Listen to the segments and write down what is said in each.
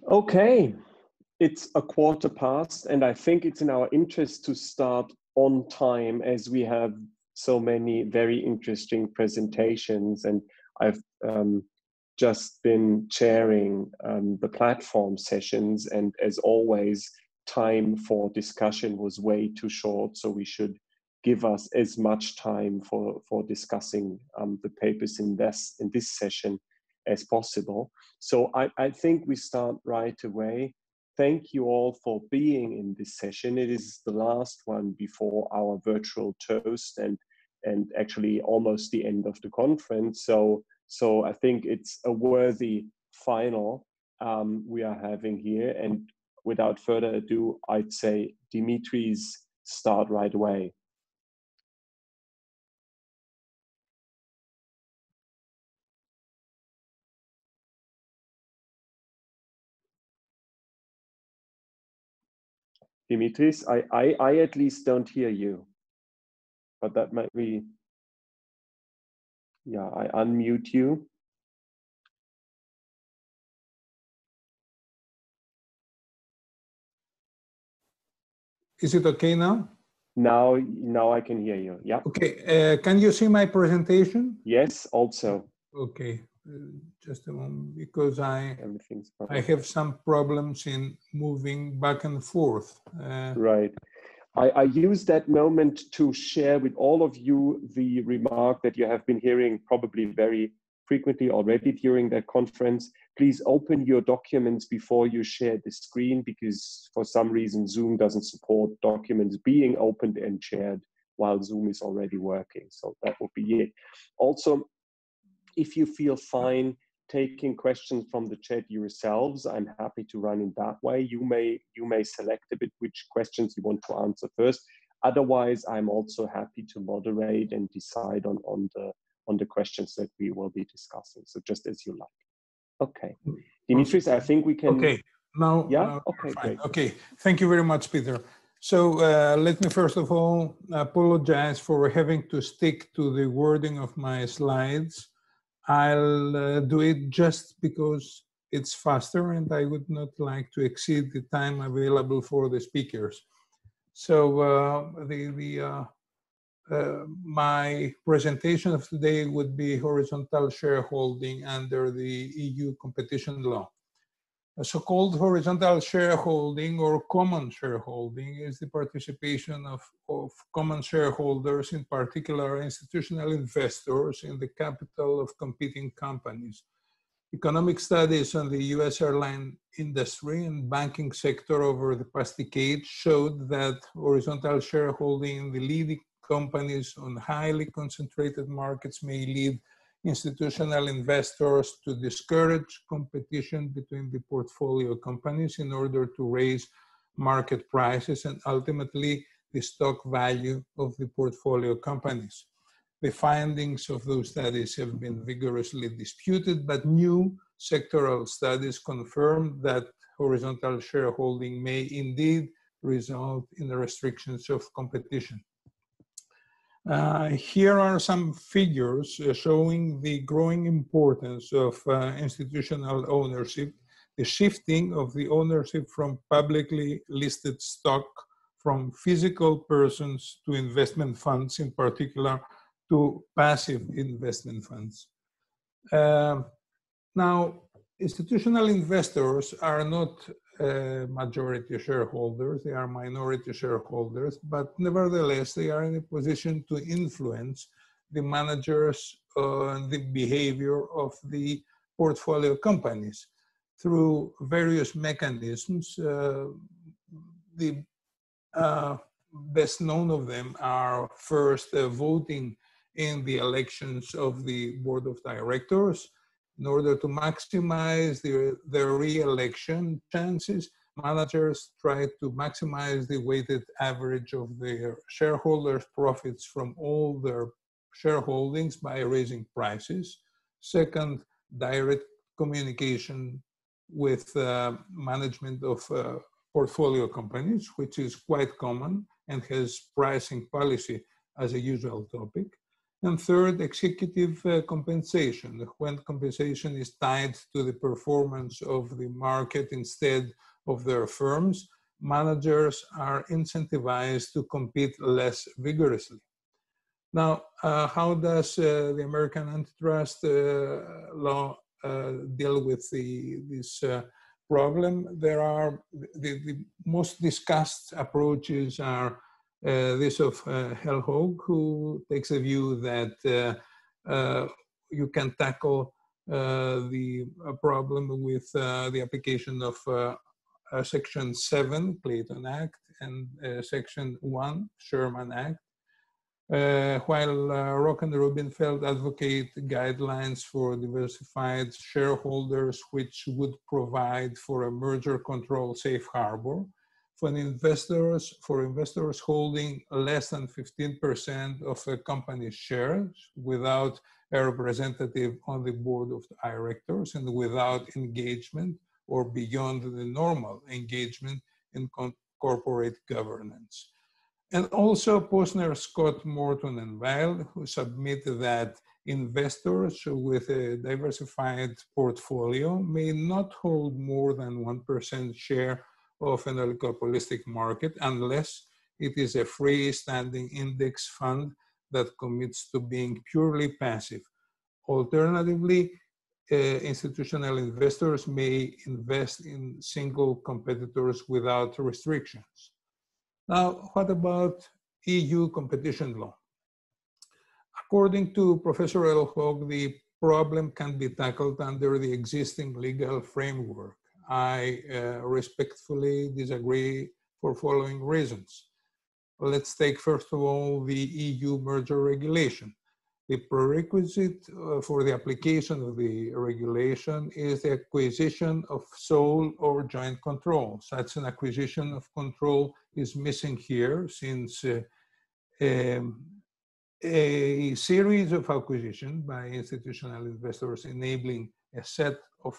Okay, it's a quarter past, and I think it's in our interest to start on time as we have so many very interesting presentations. And I've just been chairing the platform sessions, and as always, time for discussion was way too short, so we should give us as much time for discussing the papers in this session as possible. So I think we start right away. Thank you all for being in this session. It is the last one before our virtual toast and actually almost the end of the conference. So I think it's a worthy final we are having here. And without further ado, I'd say, Dimitris, start right away. Dimitris, I at least don't hear you, but that might be, yeah, I unmute you. Is it okay now? Now I can hear you, yeah. Okay, can you see my presentation? Yes, also. Okay, just a moment, because I fine. have some problems in moving back and forth. Right. I use that moment to share with all of you the remark that you have been hearing probably very frequently already during that conference. Please open your documents before you share the screen, because for some reason Zoom doesn't support documents being opened and shared while Zoom is already working. So that would be it. Also, if you feel fine taking questions from the chat yourselves, I'm happy to run in that way. You may select a bit which questions you want to answer first. Otherwise, I'm also happy to moderate and decide on the questions that we will be discussing. So just as you like. Okay, Dimitris, I think we can. Okay, now. Yeah. Okay, great. Okay, thank you very much, Peter. So let me first of all apologize for having to stick to the wording of my slides. I'll do it just because it's faster, and I would not like to exceed the time available for the speakers. So my presentation of today would be horizontal shareholding under the EU competition law. A so-called horizontal shareholding or common shareholding is the participation of common shareholders, in particular institutional investors, in the capital of competing companies. Economic studies on the US airline industry and banking sector over the past decade showed that horizontal shareholding in the leading companies on highly concentrated markets may lead institutional investors to discourage competition between the portfolio companies in order to raise market prices and ultimately the stock value of the portfolio companies. The findings of those studies have been vigorously disputed, but new sectoral studies confirm that horizontal shareholding may indeed result in the restrictions of competition. Here are some figures showing the growing importance of institutional ownership, the shifting of the ownership from publicly listed stock from physical persons to investment funds, in particular to passive investment funds. Now, institutional investors are not majority shareholders, they are minority shareholders, but nevertheless, they are in a position to influence the managers and the behavior of the portfolio companies through various mechanisms. The best known of them are first voting in the elections of the board of directors. In order to maximize their re-election chances, managers try to maximize the weighted average of their shareholders' profits from all their shareholdings by raising prices. Second, direct communication with management of portfolio companies, which is quite common and has pricing policy as a usual topic. And third, executive compensation. When compensation is tied to the performance of the market instead of their firms, managers are incentivized to compete less vigorously. Now, how does the American antitrust law deal with this problem? There are the most discussed approaches are this of Hellhogue, who takes a view that you can tackle the problem with the application of Section 7, Clayton Act, and Section 1, Sherman Act. While Rock and Rubenfeld advocate guidelines for diversified shareholders, which would provide for a merger control safe harbor for investors holding less than 15% of a company's shares without a representative on the board of directors and without engagement or beyond the normal engagement in corporate governance. And also Posner, Scott, Morton, and Weil, who submit that investors with a diversified portfolio may not hold more than 1% share of an oligopolistic market unless it is a freestanding index fund that commits to being purely passive. Alternatively, institutional investors may invest in single competitors without restrictions. Now, what about EU competition law? According to Professor Hellhogue, the problem can be tackled under the existing legal framework. I respectfully disagree for following reasons. Let's take first of all the EU merger regulation. The prerequisite for the application of the regulation is the acquisition of sole or joint control. Such an acquisition of control is missing here, since a series of acquisitions by institutional investors enabling a set of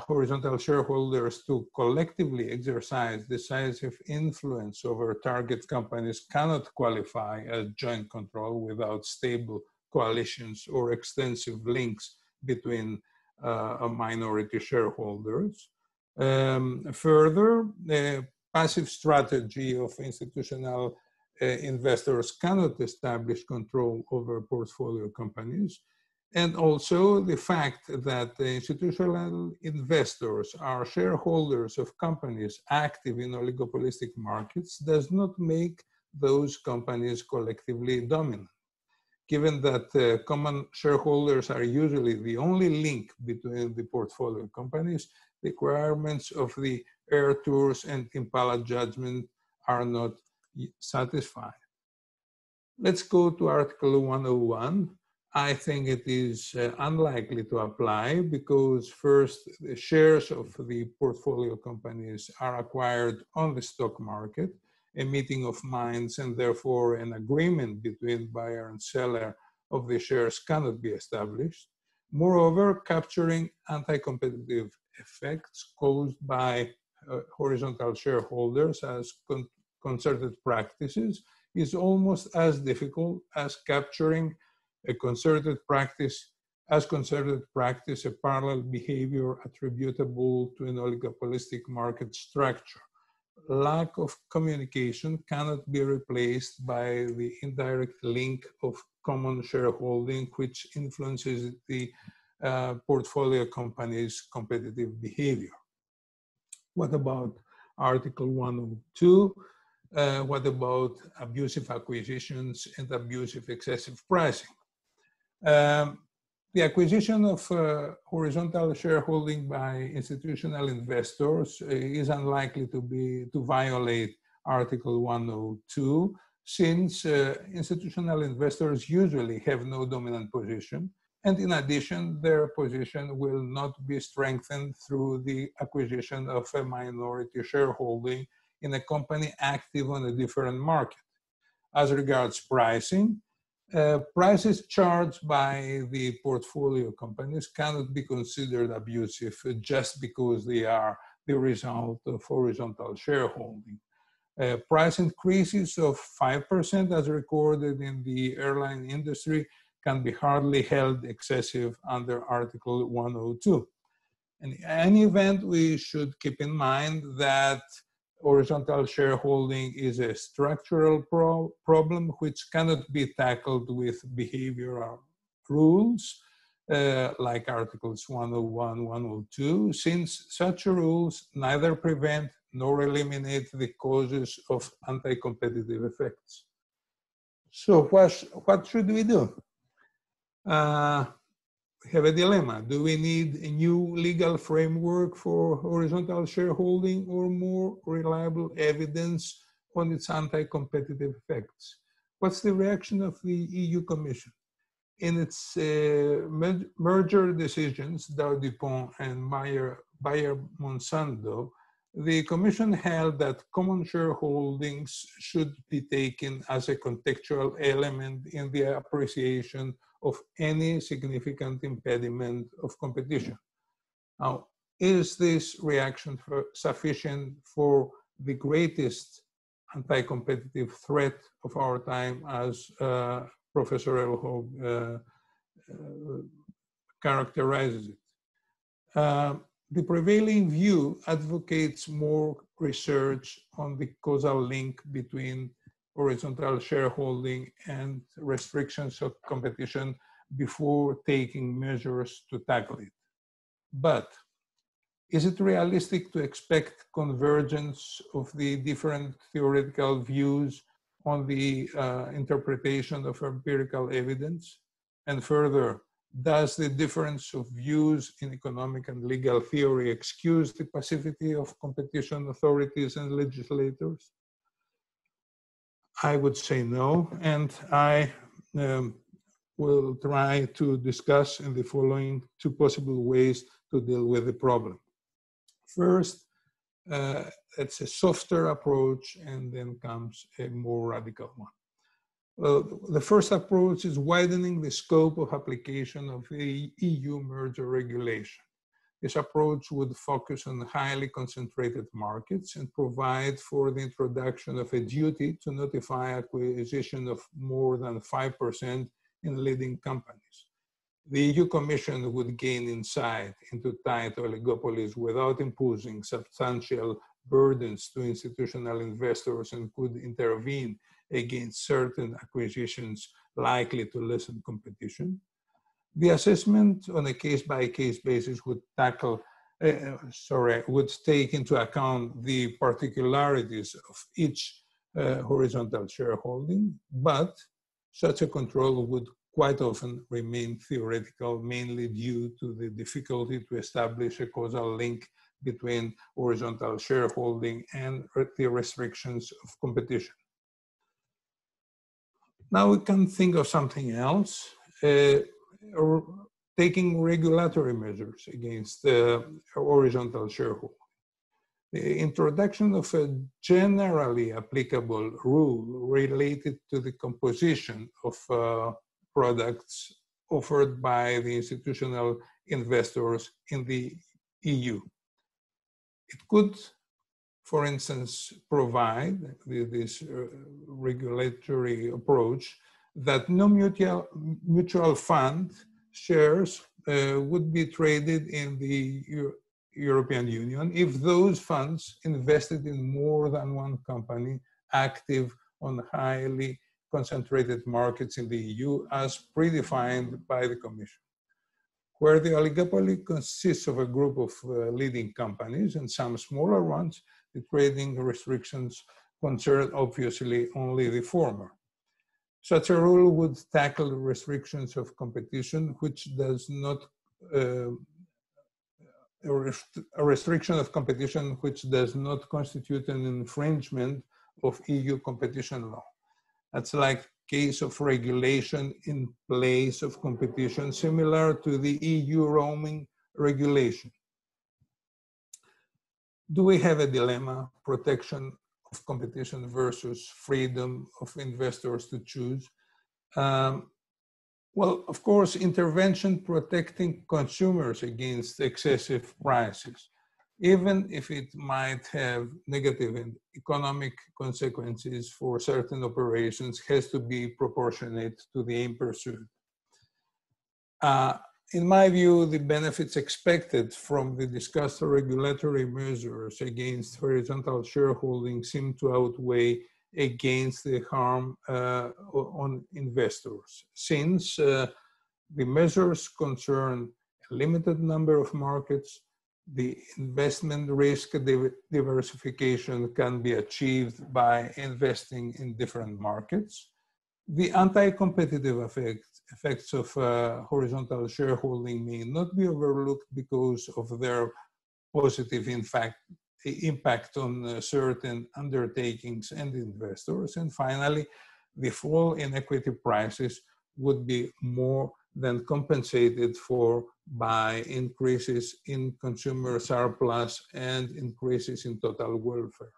horizontal shareholders to collectively exercise decisive influence over target companies cannot qualify as joint control without stable coalitions or extensive links between minority shareholders. Further, the passive strategy of institutional investors cannot establish control over portfolio companies. And also the fact that the institutional investors are shareholders of companies active in oligopolistic markets does not make those companies collectively dominant. Given that common shareholders are usually the only link between the portfolio companies, the requirements of the Air Tours and Impala judgment are not satisfied. Let's go to Article 101. I think it is unlikely to apply because first, the shares of the portfolio companies are acquired on the stock market. A meeting of minds and therefore an agreement between buyer and seller of the shares cannot be established. Moreover, capturing anti-competitive effects caused by horizontal shareholders as concerted practices is almost as difficult as capturing a concerted practice, a parallel behavior attributable to an oligopolistic market structure. Lack of communication cannot be replaced by the indirect link of common shareholding, which influences the portfolio company's competitive behavior. What about Article 102? What about abusive acquisitions and abusive excessive pricing? The acquisition of horizontal shareholding by institutional investors is unlikely to violate Article 102, since institutional investors usually have no dominant position, and in addition, their position will not be strengthened through the acquisition of a minority shareholding in a company active on a different market. As regards pricing, prices charged by the portfolio companies cannot be considered abusive just because they are the result of horizontal shareholding. Price increases of 5% as recorded in the airline industry can be hardly held excessive under Article 102. In any event, we should keep in mind that horizontal shareholding is a structural problem which cannot be tackled with behavioral rules like Articles 101, 102, since such rules neither prevent nor eliminate the causes of anti-competitive effects. So what should we do? We have a dilemma. Do we need a new legal framework for horizontal shareholding or more reliable evidence on its anti-competitive effects? What's the reaction of the EU Commission? In its merger decisions, Dow-DuPont and Bayer-Monsanto, the Commission held that common shareholdings should be taken as a contextual element in the appreciation of any significant impediment of competition. Now, is this reaction sufficient for the greatest anti-competitive threat of our time, as Professor Elhoog characterizes it? The prevailing view advocates more research on the causal link between horizontal shareholding and restrictions of competition before taking measures to tackle it. But is it realistic to expect convergence of the different theoretical views on the interpretation of empirical evidence? And further, does the difference of views in economic and legal theory excuse the passivity of competition authorities and legislators? I would say no, and I will try to discuss in the following two possible ways to deal with the problem. First, it's a softer approach, and then comes a more radical one. The first approach is widening the scope of application of the EU merger regulation. This approach would focus on highly concentrated markets and provide for the introduction of a duty to notify acquisition of more than 5% in leading companies. The EU Commission would gain insight into tight oligopolies without imposing substantial burdens to institutional investors and could intervene against certain acquisitions likely to lessen competition. The assessment on a case-by-case basis would would take into account the particularities of each horizontal shareholding, but such a control would quite often remain theoretical, mainly due to the difficulty to establish a causal link between horizontal shareholding and the restrictions of competition. Now we can think of something else, taking regulatory measures against horizontal shareholding. The introduction of a generally applicable rule related to the composition of products offered by the institutional investors in the EU. It could, for instance, provide this regulatory approach that no mutual fund shares would be traded in the European Union if those funds invested in more than one company active on highly concentrated markets in the EU as predefined by the Commission. Where the oligopoly consists of a group of leading companies and some smaller ones, the trading restrictions concern obviously only the former. Such a rule would tackle restrictions of competition which does not a restriction of competition which does not constitute an infringement of EU competition law. That's like case of regulation in place of competition, similar to the EU roaming regulation. Do we have a dilemma, protection of competition versus freedom of investors to choose? Well, of course, intervention protecting consumers against excessive prices even if it might have negative economic consequences for certain operations, has to be proportionate to the aim pursued. In my view, the benefits expected from the discussed regulatory measures against horizontal shareholding seem to outweigh against the harm on investors, since the measures concern a limited number of markets. The investment risk diversification can be achieved by investing in different markets. The anti-competitive effects of horizontal shareholding may not be overlooked because of their positive impact on certain undertakings and investors. And finally, the fall in equity prices would be more than compensated for by increases in consumer surplus and increases in total welfare.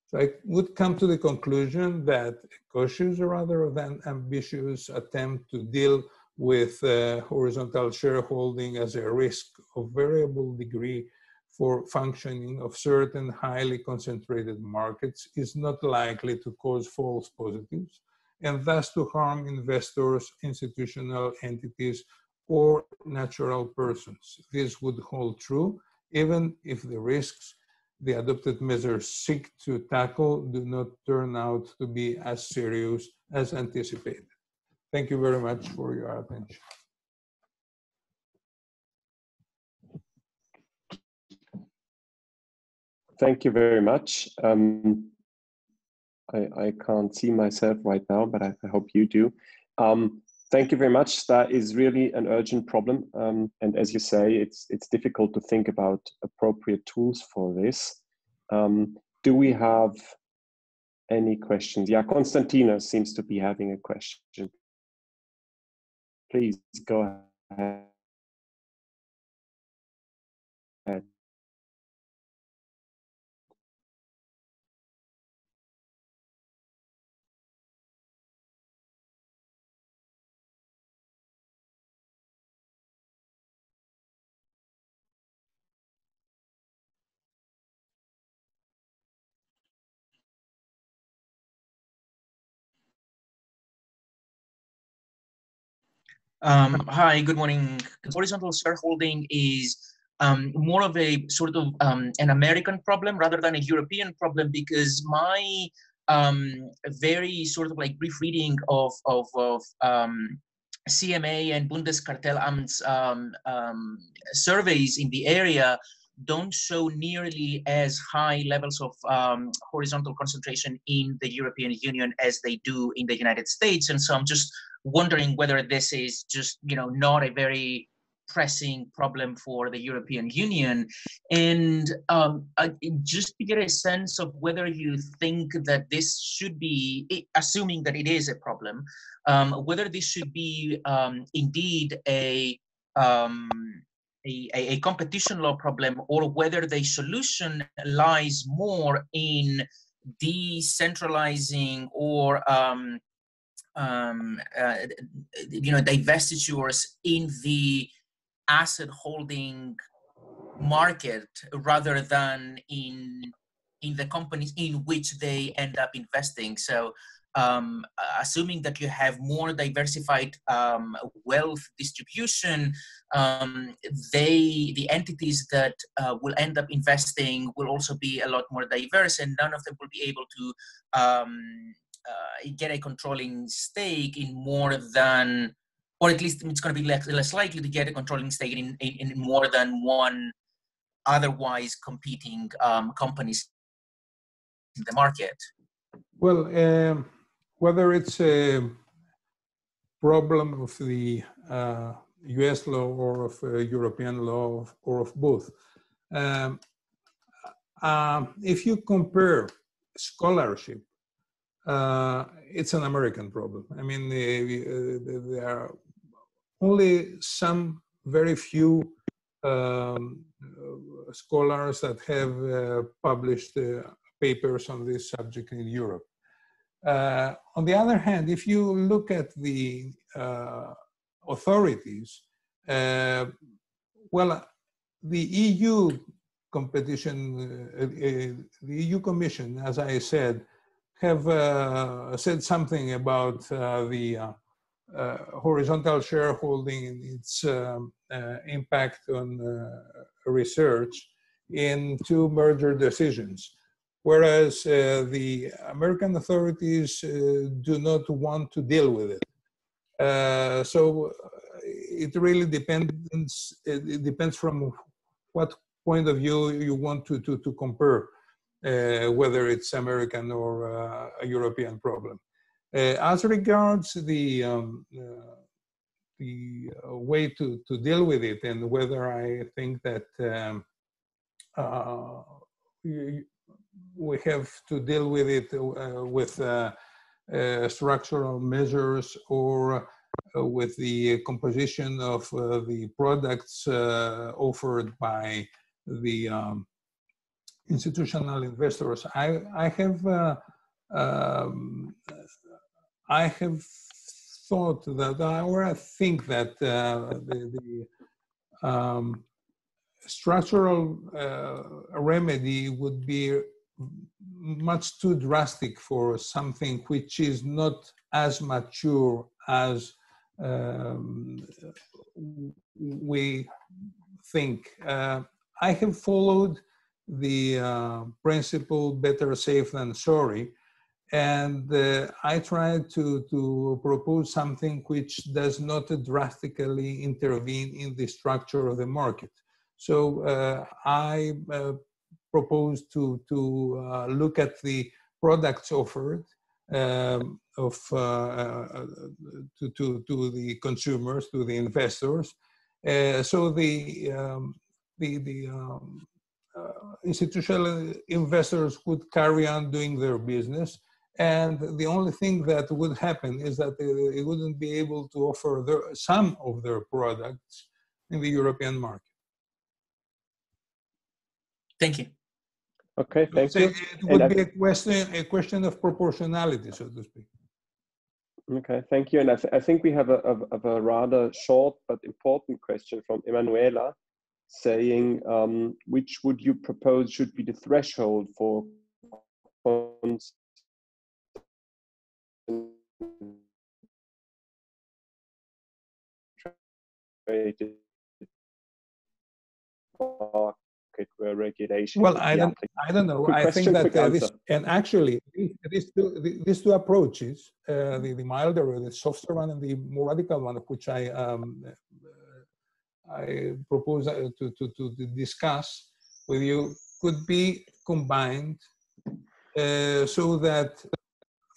So I would come to the conclusion that a cautious rather than ambitious attempt to deal with horizontal shareholding as a risk of variable degree for functioning of certain highly concentrated markets is not likely to cause false positives, and thus to harm investors, institutional entities, or natural persons. This would hold true even if the risks the adopted measures seek to tackle do not turn out to be as serious as anticipated. Thank you very much for your attention. Thank you very much. I can't see myself right now, but I hope you do. Thank you very much. That is really an urgent problem. And as you say, it's difficult to think about appropriate tools for this. Do we have any questions? Yeah, Konstantina seems to be having a question. Please go ahead. Hi, good morning. Horizontal shareholding is more of a sort of an American problem rather than a European problem, because my very sort of like brief reading of CMA and Bundeskartellamt's surveys in the area don't show nearly as high levels of horizontal concentration in the European Union as they do in the United States. And so I'm just wondering whether this is just, not a very pressing problem for the European Union. And just to get a sense of whether you think that this should be, assuming that it is a problem, whether this should be indeed a competition law problem, or whether the solution lies more in decentralizing or divestitures in the asset holding market rather than in the companies in which they end up investing. So assuming that you have more diversified wealth distribution, the entities that will end up investing will also be a lot more diverse, and none of them will be able to get a controlling stake in more than, or at least it's going to be less likely to get a controlling stake in more than one otherwise competing companies in the market. Well, whether it's a problem of the US law or of European law or of both, if you compare scholarship, it's an American problem. I mean, there are only some very few scholars that have published papers on this subject in Europe. On the other hand, if you look at the authorities, well, the EU competition, the EU Commission, as I said, have said something about the horizontal shareholding and its impact on research in 2 merger decisions, whereas the American authorities do not want to deal with it. So it really depends. It depends from what point of view you want to compare, whether it's American or a European problem. As regards the way to deal with it, and whether I think that we have to deal with it with structural measures or with the composition of the products offered by the institutional investors. I have thought that, or I think that the structural remedy would be much too drastic for something which is not as mature as we think. I have followed the principle better safe than sorry, and I tried to propose something which does not drastically intervene in the structure of the market. So I propose to look at the products offered to the consumers, to the investors. So the institutional investors would carry on doing their business, and the only thing that would happen is that they wouldn't be able to offer some of their products in the European market. Thank you. Okay, thank you. It would be a question of proportionality, so to speak. Okay, thank you. And I think we have a rather short but important question from Emanuela, saying, which would you propose should be the threshold for concentrated market where regulation? Well, I don't know. Quick I question, think that quick answer. and actually these two approaches, the milder or the softer one and the more radical one, which I propose to discuss with you, could be combined so that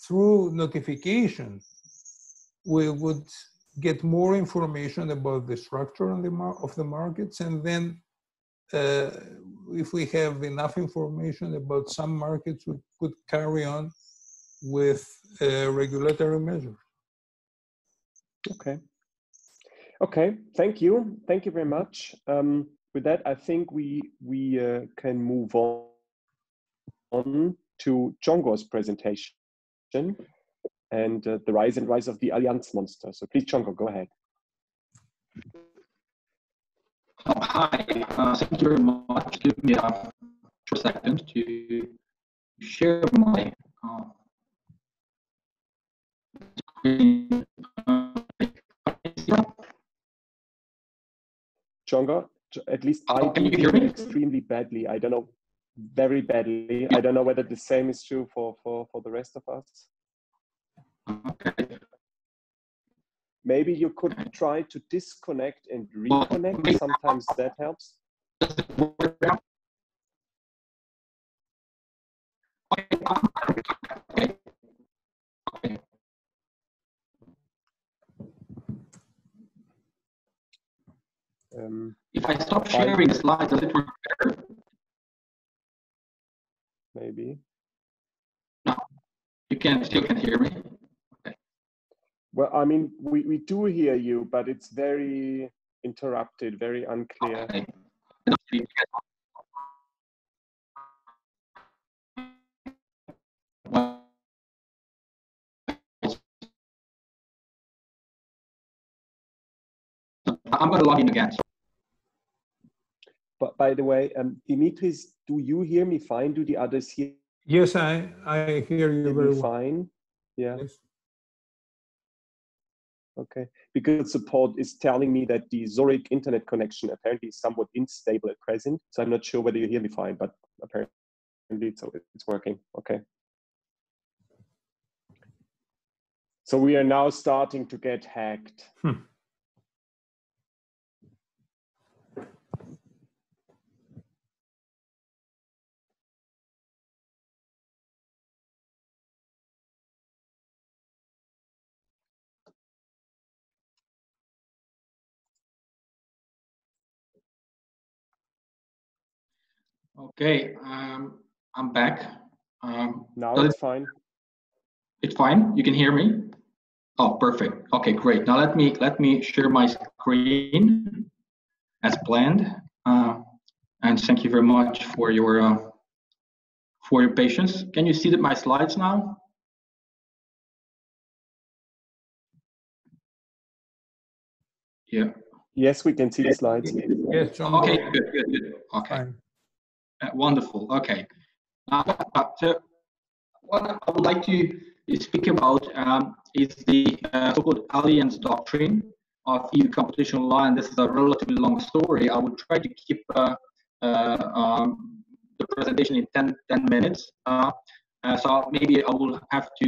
through notification we would get more information about the structure of the markets, and then if we have enough information about some markets, we could carry on with regulatory measures. Okay. Okay, thank you. Thank you very much. With that, I think we can move on to Chongo's presentation and the rise of the Allianz monster. So please, Chongo, go ahead. Hi, thank you very much. Give me a short second to share my screen. Chongo, at least I can hear you extremely badly. I don't know, very badly. I don't know whether the same is true for the rest of us. Okay. Maybe you could try to disconnect and reconnect. Sometimes that helps. If I stop sharing the slides, does it work better? Maybe. No, you still can hear me. Okay. Well, I mean, we do hear you, but it's very interrupted, very unclear. Okay. I'm going to log in again. But by the way, Dimitris, do you hear me fine? Do the others hear Yes, I hear you very me well. fine? Yeah. Yes. Okay. Because support is telling me that the Zurich internet connection apparently is somewhat unstable at present. So I'm not sure whether you hear me fine, but apparently it's working. Okay. So we are now starting to get hacked. Okay, I'm back. Now it's fine. It's fine. You can hear me. Oh, perfect. Okay, great. Now let me share my screen as planned. And thank you very much for your patience. Can you see my slides now? Yeah. Yes, we can see the slides. Yes, John. Okay, good. Okay. Fine. Wonderful. Okay. So what I would like to speak about is the so-called alliance doctrine of EU competition law, and this is a relatively long story. I will try to keep the presentation in 10 minutes. So maybe I will have to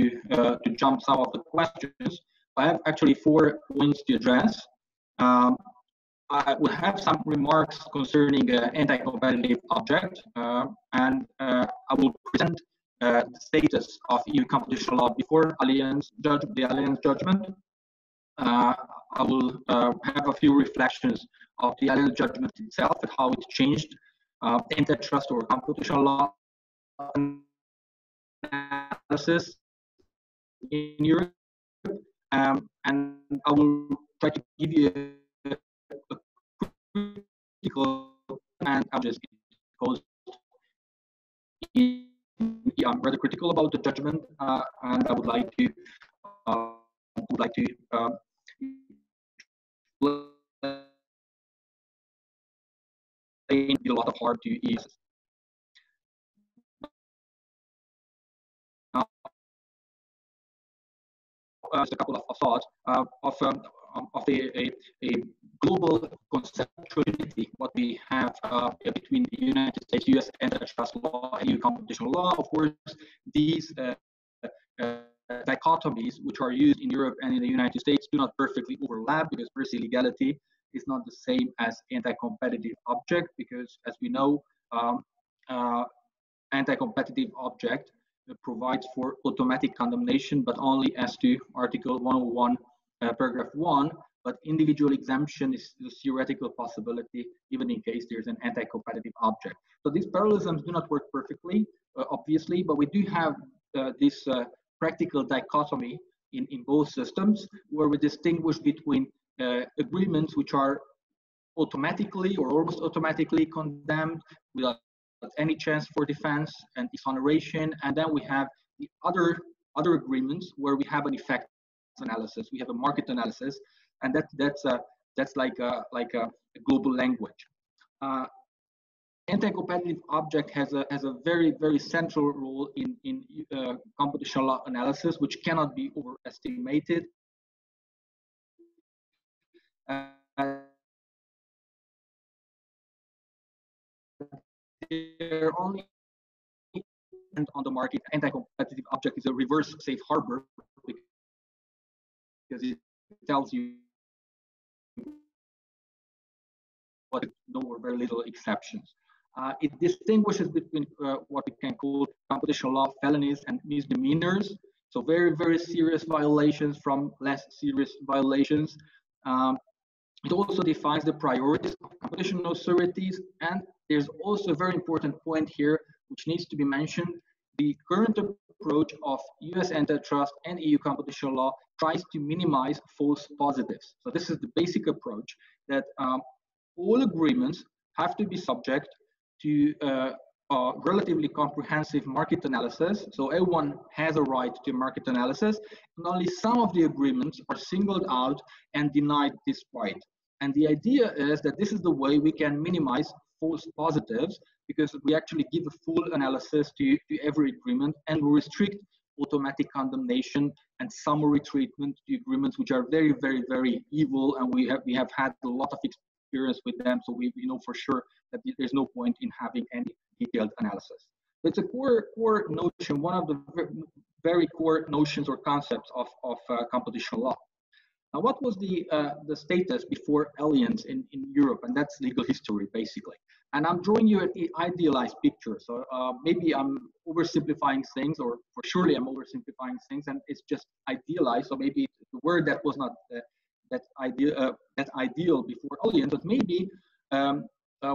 jump some of the questions. I have actually 4 points to address. I will have some remarks concerning anti-competitive object, and I will present the status of EU competition law before the alliance judgment. I will have a few reflections of the alliance judgment itself and how it changed antitrust or competition law analysis in Europe, and I will try to give you a critical and I'm just because I'm rather critical about the judgment, and I would like to explain a lot of hard to use. Just a couple of thoughts of a global conceptuality, what we have between the United States, US antitrust law, EU competition law. Of course, these dichotomies which are used in Europe and in the United States do not perfectly overlap, because first, illegality is not the same as anti-competitive object, because as we know, anti-competitive object provides for automatic condemnation, but only as to Article 101, paragraph 1. But individual exemption is a theoretical possibility, even in case there's an anti-competitive object. So these parallelisms do not work perfectly, obviously, but we do have this practical dichotomy in both systems, where we distinguish between agreements which are automatically or almost automatically condemned without any chance for defense and exoneration, and then we have the other agreements where we have an effect analysis, we have a market analysis, and that's like a global language. Anti-competitive object has a very central role in competition law analysis, which cannot be overestimated. They're only on the market. Anti-competitive object is a reverse safe harbor, because it tells you what no or very little exceptions. It distinguishes between what we can call competition law felonies and misdemeanors. So very serious violations from less serious violations. It also defines the priorities of competition authorities, and there's also a very important point here which needs to be mentioned. The current approach of US antitrust and EU competition law tries to minimize false positives. So this is the basic approach, that all agreements have to be subject to relatively comprehensive market analysis. So everyone has a right to market analysis, and only some of the agreements are singled out and denied this right. And the idea is that this is the way we can minimize false positives, because we actually give a full analysis to every agreement, and we restrict automatic condemnation and summary treatment to agreements which are very, very, very evil, and we have had a lot of experience with them, so we know for sure that there's no point in having any detailed analysis. It's a core notion, one of the very core notions or concepts of competition law. Now, what was the status before Allianz in Europe? And that's legal history, basically. And I'm drawing you an idealized picture. So maybe I'm oversimplifying things, or for surely I'm oversimplifying things, and it's just idealized. So maybe the word that was not that ideal before Allianz, but maybe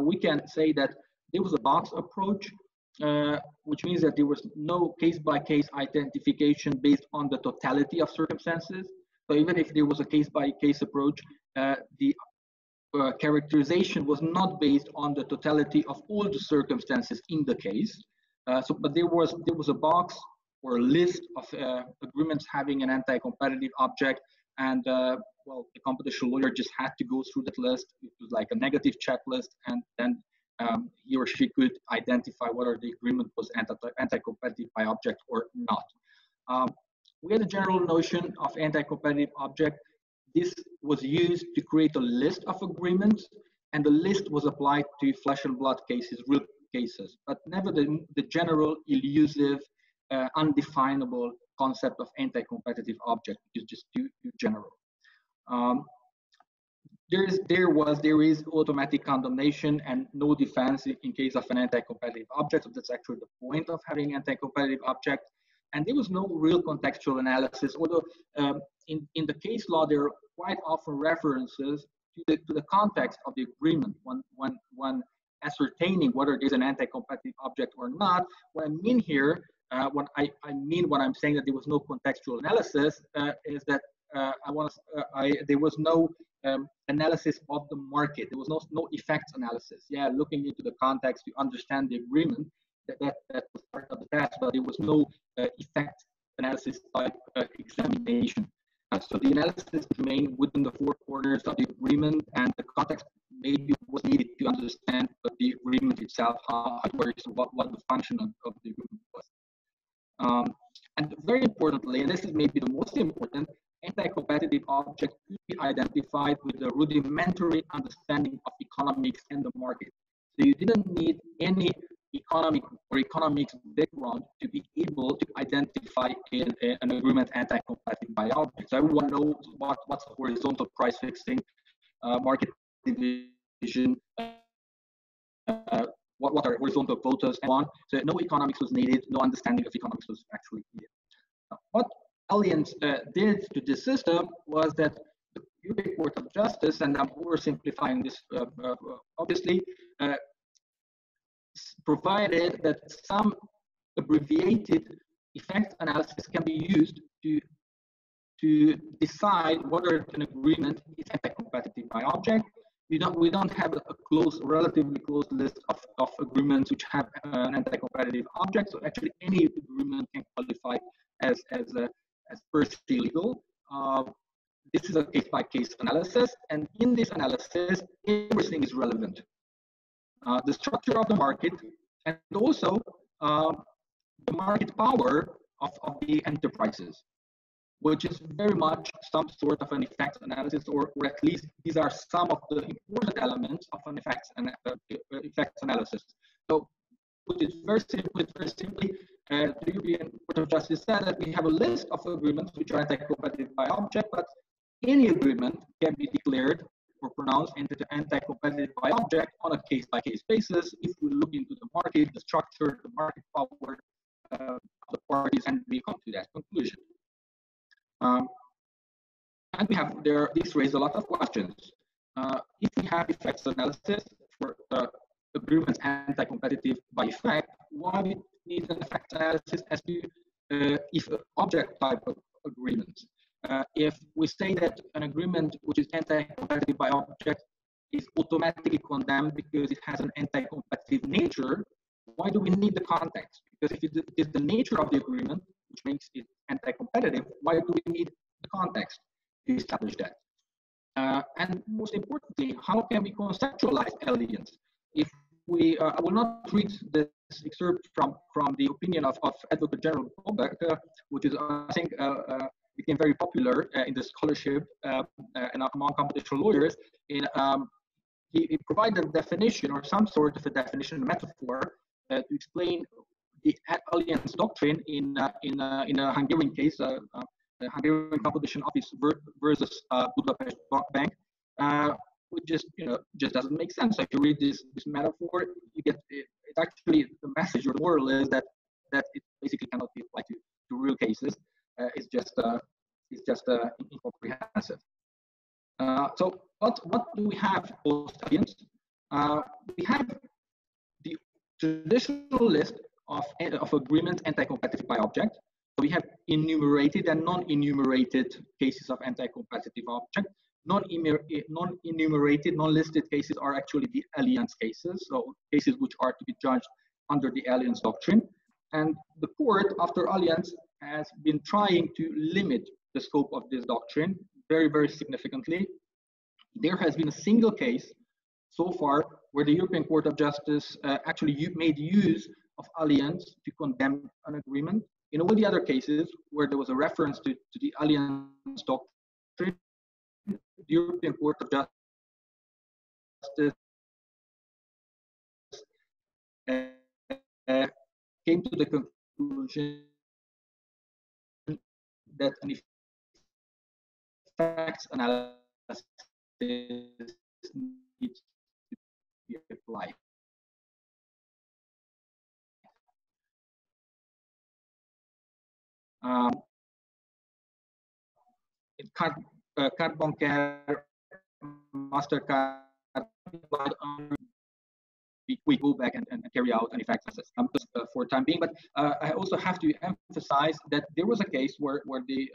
we can say that there was a box approach, which means that there was no case-by-case identification based on the totality of circumstances. So even if there was a case-by-case approach, the characterization was not based on the totality of all the circumstances in the case. But there was a box or a list of agreements having an anti-competitive object, and well, the competition lawyer just had to go through that list. It was like a negative checklist, and then he or she could identify whether the agreement was anti-competitive by object or not. We had a general notion of anti-competitive object. This was used to create a list of agreements, and the list was applied to flesh and blood cases, real cases, but never the general, elusive, undefinable concept of anti-competitive object, which is just too general. There is automatic condemnation and no defense in case of an anti-competitive object. So that's actually the point of having anti-competitive object. And there was no real contextual analysis, although in the case law, there are quite often references to the context of the agreement when ascertaining whether there's an anti-competitive object or not. What I mean here, when I'm saying that there was no contextual analysis, is that there was no analysis of the market. There was no effects analysis. Yeah, looking into the context to understand the agreement, that was part of the task, but there was no effect analysis type examination. So the analysis remained within the four corners of the agreement, and the context maybe was needed to understand the agreement itself, how it works, what the function of the agreement was. And very importantly, and this is maybe the most important, anti-competitive object could be identified with a rudimentary understanding of economics and the market. So you didn't need any economics background to be able to identify an agreement anti-competitive by object. So everyone knows what's horizontal price fixing, market division, what are horizontal quotas, and so on. So no economics was needed, no understanding of economics was actually needed. What Allianz did to this system was that the European Court of Justice, and I'm oversimplifying this obviously, provided that some abbreviated effect analysis can be used to decide whether an agreement is anti-competitive by object. We don't have a relatively close list of agreements which have an anti-competitive object. So actually, any agreement can qualify as per se legal. This is a case-by-case analysis, and in this analysis, everything is relevant. The structure of the market, and also the market power of the enterprises, which is very much some sort of an effects analysis, or at least these are some of the important elements of an effects analysis. So put it very simply, the European Court of Justice said that we have a list of agreements which are anti-competitive by object, but any agreement can be declared or pronounced anti-competitive by object on a case-by-case basis if we look into the market, the structure, the market power of the parties, and we come to that conclusion. And this raises a lot of questions. If we have effects analysis for agreements anti-competitive by effect, why we need an effects analysis as to if object type of agreements? If we say that an agreement which is anti-competitive by object is automatically condemned because it has an anti-competitive nature, why do we need the context? Because if it is the nature of the agreement which makes it anti-competitive, why do we need the context to establish that? And most importantly, how can we conceptualize Allianz? If I will not read this excerpt from the opinion of Advocate General Bobek, which is, I think, became very popular in the scholarship and among computational lawyers. He provided a definition or some sort of a definition, a metaphor, to explain the alliance doctrine in a Hungarian case, the Hungarian Competition Office versus Budapest Bank, which just doesn't make sense. So if you read this metaphor, you get it's actually the message or the moral is that it basically cannot be applied to real cases. It's just incomprehensive. So what do we have post-alliance? We have the traditional list of agreements anti-competitive by object. So we have enumerated and non-enumerated cases of anti-competitive object. Non-enumerated, non-listed cases are actually the alliance cases, so cases which are to be judged under the alliance doctrine. And the court, after alliance, has been trying to limit the scope of this doctrine very, very significantly. There has been a single case so far where the European Court of Justice actually made use of alliance to condemn an agreement. In all the other cases where there was a reference to the alliance doctrine, the European Court of Justice came to the conclusion that an effects analysis needs to be applied. Carte bancaire, MasterCard, we go back and carry out an effect assessment for the time being. But I also have to emphasize that there was a case where the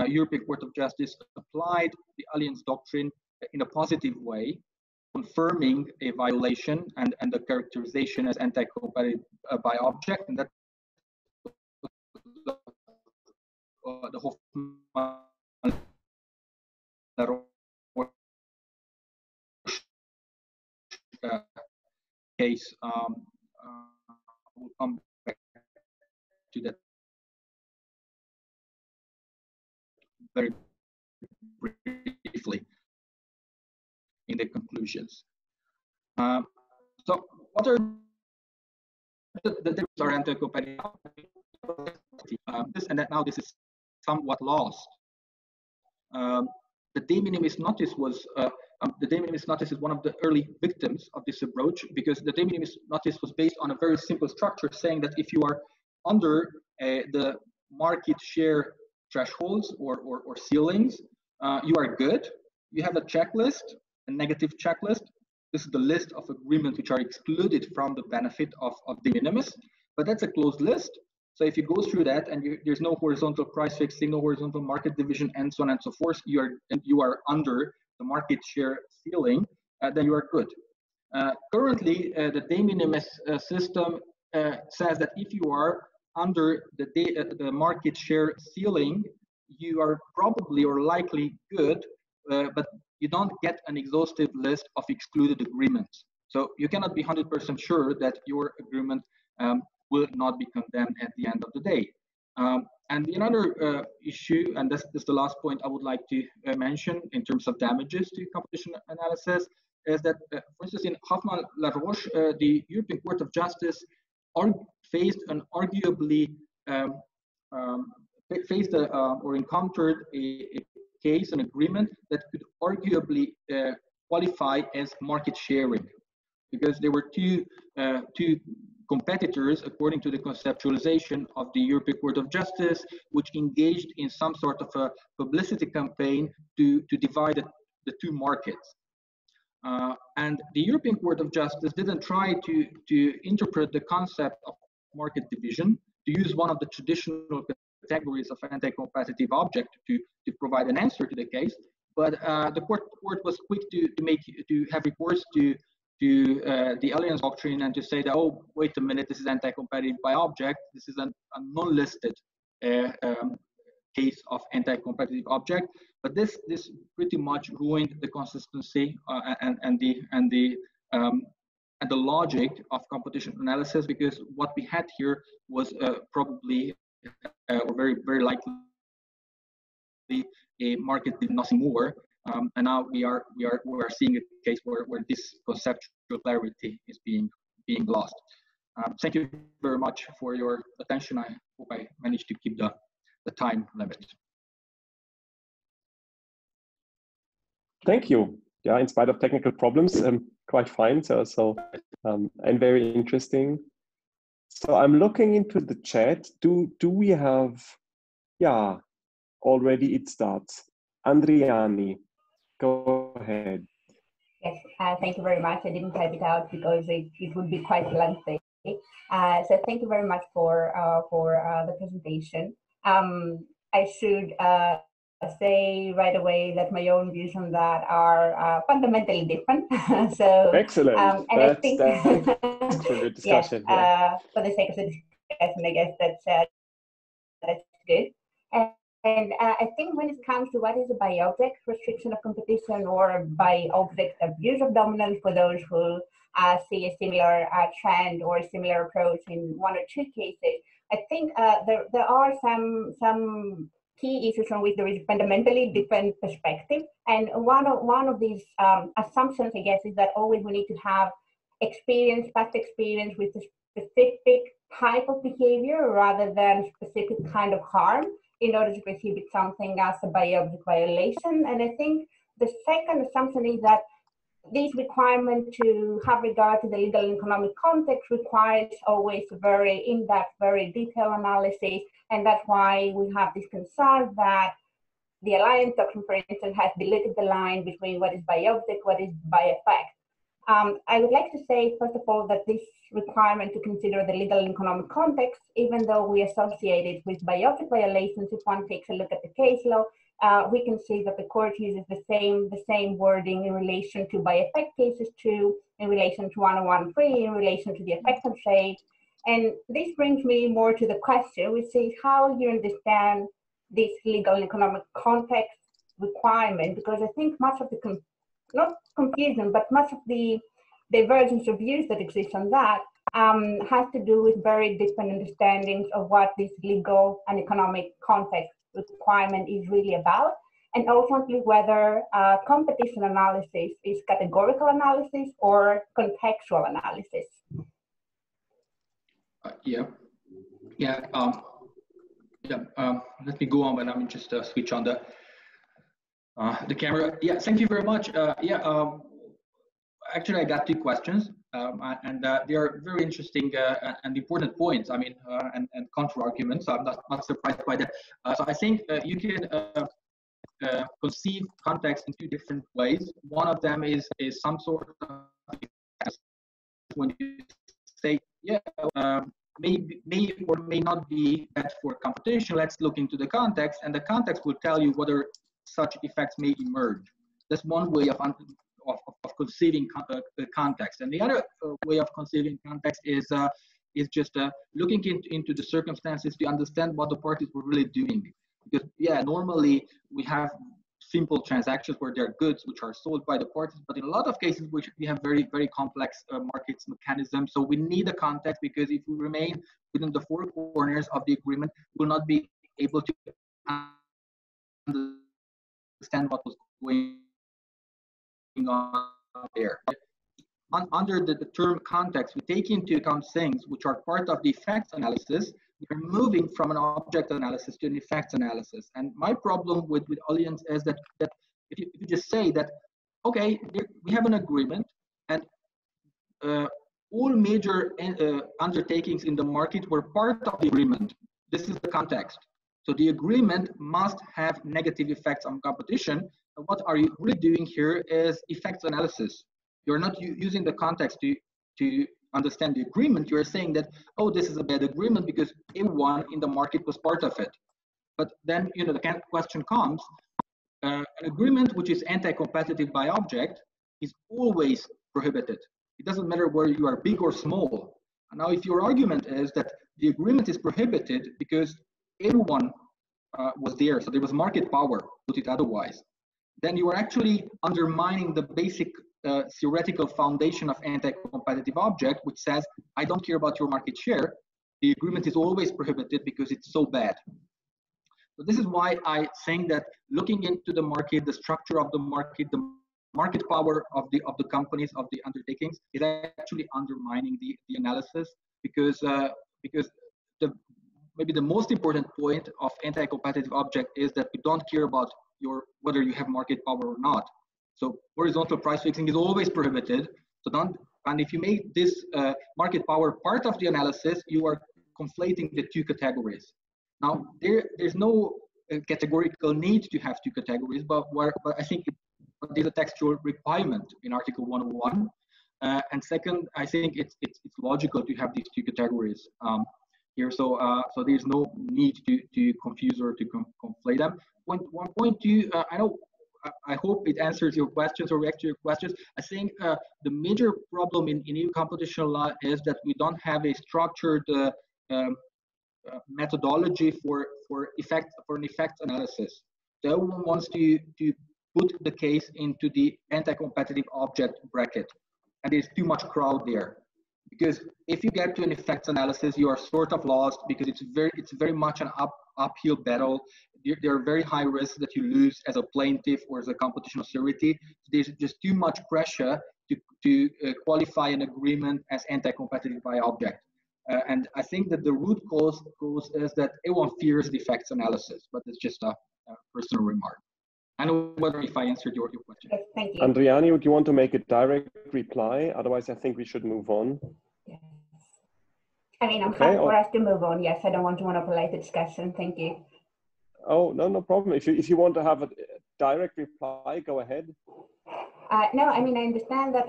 European Court of Justice applied the alliance doctrine in a positive way, confirming a violation and the characterization as anti-competitive by object, and that the Hoffman case. We'll come back to that very briefly in the conclusions. So what are the differences are anti-competitive? And that now this is somewhat lost. The de minimis notice was the de minimis notice is one of the early victims of this approach, because the de minimis notice was based on a very simple structure saying that if you are under the market share thresholds or ceilings, you are good. You have a checklist, a negative checklist. This is the list of agreements which are excluded from the benefit of de minimis, but that's a closed list. So if you go through that and there's no horizontal price fixing, no horizontal market division, and so on and so forth, you are under the market share ceiling, then you are good. Currently, the de minimis system says that if you are under the market share ceiling, you are probably or likely good, but you don't get an exhaustive list of excluded agreements. So you cannot be 100% sure that your agreement will not be condemned at the end of the day. And another issue, and this is the last point I would like to mention in terms of damages to competition analysis, is that, for instance, in Hoffman-La Roche, the European Court of Justice faced an arguably or encountered a case, an agreement that could arguably qualify as market sharing, because there were two competitors, according to the conceptualization of the European Court of Justice, which engaged in some sort of a publicity campaign to divide the two markets. And the European Court of Justice didn't try to interpret the concept of market division, to use one of the traditional categories of anti-competitive object to provide an answer to the case, but the court was quick to have recourse to the alliance doctrine and to say that, oh, wait a minute, this is anti-competitive by object. This is a non-listed case of anti-competitive object. But this pretty much ruined the consistency and the and the logic of competition analysis, because what we had here was probably or very likely a market did nothing more, and now we are seeing a case where this conceptual clarity is being lost. Thank you very much for your attention. I hope I managed to keep the time limit. Thank you. Yeah, in spite of technical problems, quite fine. And very interesting. So I'm looking into the chat. Do we have? Yeah, already it starts. Andriani, go ahead. Yes, thank you very much. I didn't type it out because it would be quite lengthy. So thank you very much for the presentation. I should say right away that my own views on that are fundamentally different. So excellent. And I think that's for the discussion. Yes, for the sake of the discussion, I guess that's good. And I think when it comes to what is a by-object restriction of competition or by-object abuse of dominance, for those who see a similar trend or a similar approach in one or two cases, I think there are some key issues on which there is fundamentally different perspective. And one of these assumptions, I guess, is that always we need to have past experience with a specific type of behavior rather than specific kind of harm in order to perceive it something as a by-object violation. And I think the second assumption is that this requirement to have regard to the legal and economic context requires always a very in-depth, very detailed analysis. And that's why we have this concern that the Alliance Doctrine, for instance, has deleted the line between what is by-object, what is by-effect. I would like to say, first of all, that this requirement to consider the legal and economic context, even though we associate it with by-object violations, if one takes a look at the case law, we can see that the court uses the same wording in relation to by-effect cases too, in relation to 101(3), in relation to the effect of trade. And this brings me more to the question, which is how you understand this legal and economic context requirement, because I think much of the not confusion, but much of the divergence of views that exists on that has to do with very different understandings of what this legal and economic context requirement is really about, and ultimately whether competition analysis is categorical analysis or contextual analysis. Let me go on, but I'm just switch on the camera. Yeah, thank you very much. Actually, I got two questions, and they are very interesting and important points. I mean, and counter arguments. So I'm not surprised by that. So I think you can conceive context in two different ways. One of them is some sort of when you say, may or may not be bad for competition. Let's look into the context, and the context will tell you whether such effects may emerge. That's one way of conceiving the context. And the other way of conceiving context is just looking into the circumstances to understand what the parties were really doing. Because normally we have simple transactions where there are goods which are sold by the parties, but in a lot of cases which we have very, very complex markets mechanisms. So we need a context, because if we remain within the four corners of the agreement, we will not be able to understand what was going on there. Under the term context, we take into account things which are part of the effects analysis. We're moving from an object analysis to an effects analysis. And my problem with Alliance is that if you just say that, okay, we have an agreement, and all major undertakings in the market were part of the agreement. This is the context. So the agreement must have negative effects on competition. What are you really doing here is effects analysis. You're not using the context to understand the agreement. You're saying that, oh, this is a bad agreement because everyone in the market was part of it. But then, the question comes, an agreement which is anti-competitive by object is always prohibited. It doesn't matter whether you are big or small. And now, if your argument is that the agreement is prohibited because everyone was there, so there was market power, put it otherwise, then you are actually undermining the basic theoretical foundation of anti-competitive object, which says, I don't care about your market share, the agreement is always prohibited because it's so bad. So this is why I think that looking into the market, the structure of the market power of the companies, of the undertakings, is actually undermining the analysis, because maybe the most important point of anti-competitive object is that we don't care about whether you have market power or not. So horizontal price fixing is always prohibited. So and if you make this market power part of the analysis, you are conflating the two categories. Now, there's no categorical need to have two categories, but I think there's a textual requirement in Article 101. And second, I think it's logical to have these two categories here. So there's no need to confuse or to conflate them. One point I hope it answers your questions or reacts to your questions. I think the major problem in EU competition law is that we don't have a structured methodology for an effect analysis. So everyone wants to put the case into the anti-competitive object bracket, and there's too much crowd there. Because if you get to an effects analysis, you are sort of lost, because it's very much an uphill battle. There are very high risks that you lose as a plaintiff or as a competition authority. There's just too much pressure to qualify an agreement as anti-competitive by object. And I think that the root cause is that everyone fears the effects analysis, but it's just a personal remark. I don't know whether if I answered your question. Yes, thank you. Andriani, would you want to make a direct reply? Otherwise, I think we should move on. Yes. I mean, I'm happy for us to move on. Yes, I don't want to monopolize the discussion. Thank you. Oh, no problem. If you want to have a direct reply, go ahead. No, I mean, I understand that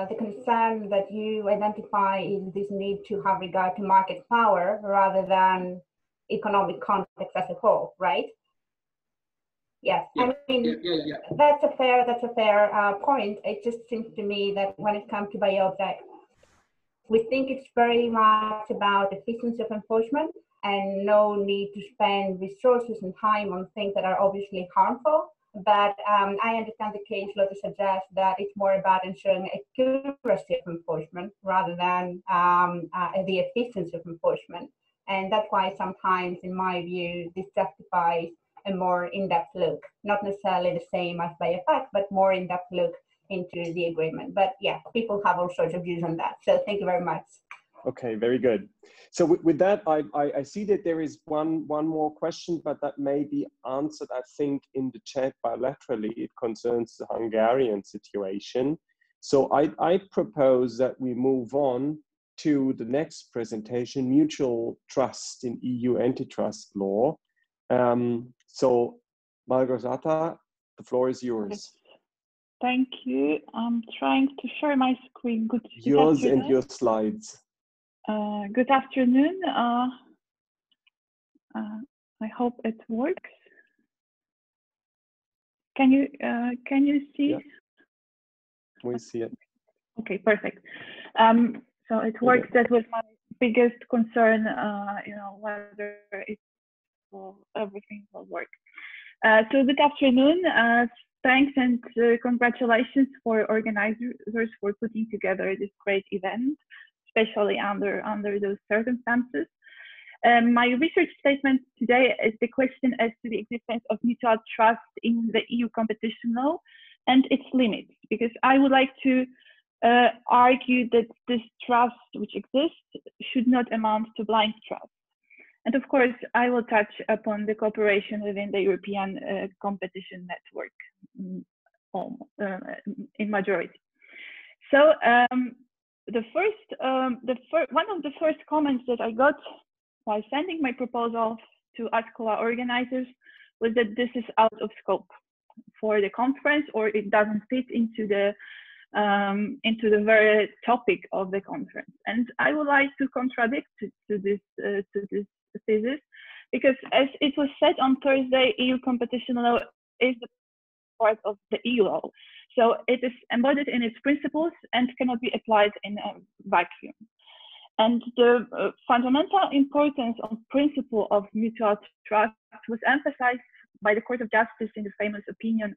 the concern that you identify is this need to have regard to market power rather than economic context as a whole, right? Yes, yeah. I mean, yeah. That's a fair point. It just seems to me that when it comes to biotech, we think it's very much about efficiency of enforcement and no need to spend resources and time on things that are obviously harmful. But I understand the case law to suggest that it's more about ensuring accuracy of enforcement rather than the efficiency of enforcement. And that's why sometimes, in my view, this justifies a more in-depth look, not necessarily the same as by effect, but more in-depth look into the agreement. But yeah, people have all sorts of views on that. So thank you very much. Okay, very good. So with that, I see that there is one more question, but that may be answered, I think, in the chat bilaterally. It concerns the Hungarian situation. So I propose that we move on to the next presentation, Mutual Trust in EU Antitrust Law. So Malgorzata, the floor is yours. Thank you. I'm trying to share my screen. Good yours and your slides. Good afternoon. I hope it works. Can you see? Yeah. We see it. Okay, perfect. So it works. That was my biggest concern. Whether everything will work. So good afternoon. Thanks and congratulations for organizers for putting together this great event, especially under those circumstances. My research statement today is the question as to the existence of mutual trust in the EU competition law and its limits, because I would like to argue that this trust which exists should not amount to blind trust. And of course, I will touch upon the cooperation within the European competition network in majority. So one of the first comments that I got while sending my proposal to ASCOLA organizers was that this is out of scope for the conference, or it doesn't fit into the very topic of the conference. And I would like to contradict to this thesis, because as it was said on Thursday, EU competition law is the part of the EU law. So it is embodied in its principles and cannot be applied in a vacuum. And the fundamental importance of principle of mutual trust was emphasized by the Court of Justice in the famous opinion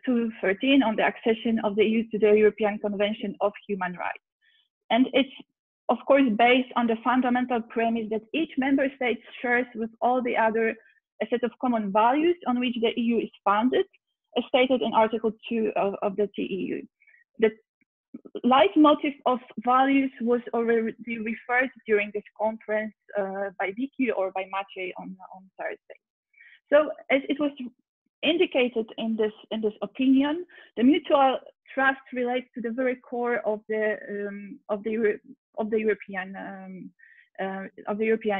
213 on the accession of the EU to the European Convention of Human Rights. And it's, of course, based on the fundamental premise that each member state shares with all the other a set of common values on which the EU is founded, as stated in Article 2 of the TEU. The leitmotif of values was already referred during this conference by Vicky or by Maciej on Thursday. So as it was indicated in this opinion, the mutual trust relates to the very core of the European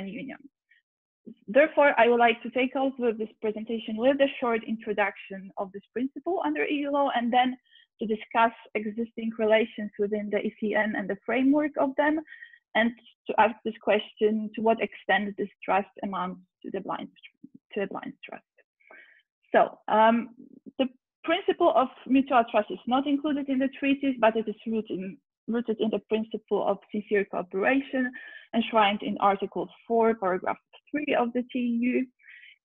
Union. Therefore, I would like to take over this presentation with a short introduction of this principle under EU law, and then to discuss existing relations within the ECN and the framework of them, and to ask this question: to what extent this trust amounts to a blind trust? So the principle of mutual trust is not included in the treaties, but it is rooted in the principle of sincere cooperation enshrined in Article 4, paragraph 3 of the TEU.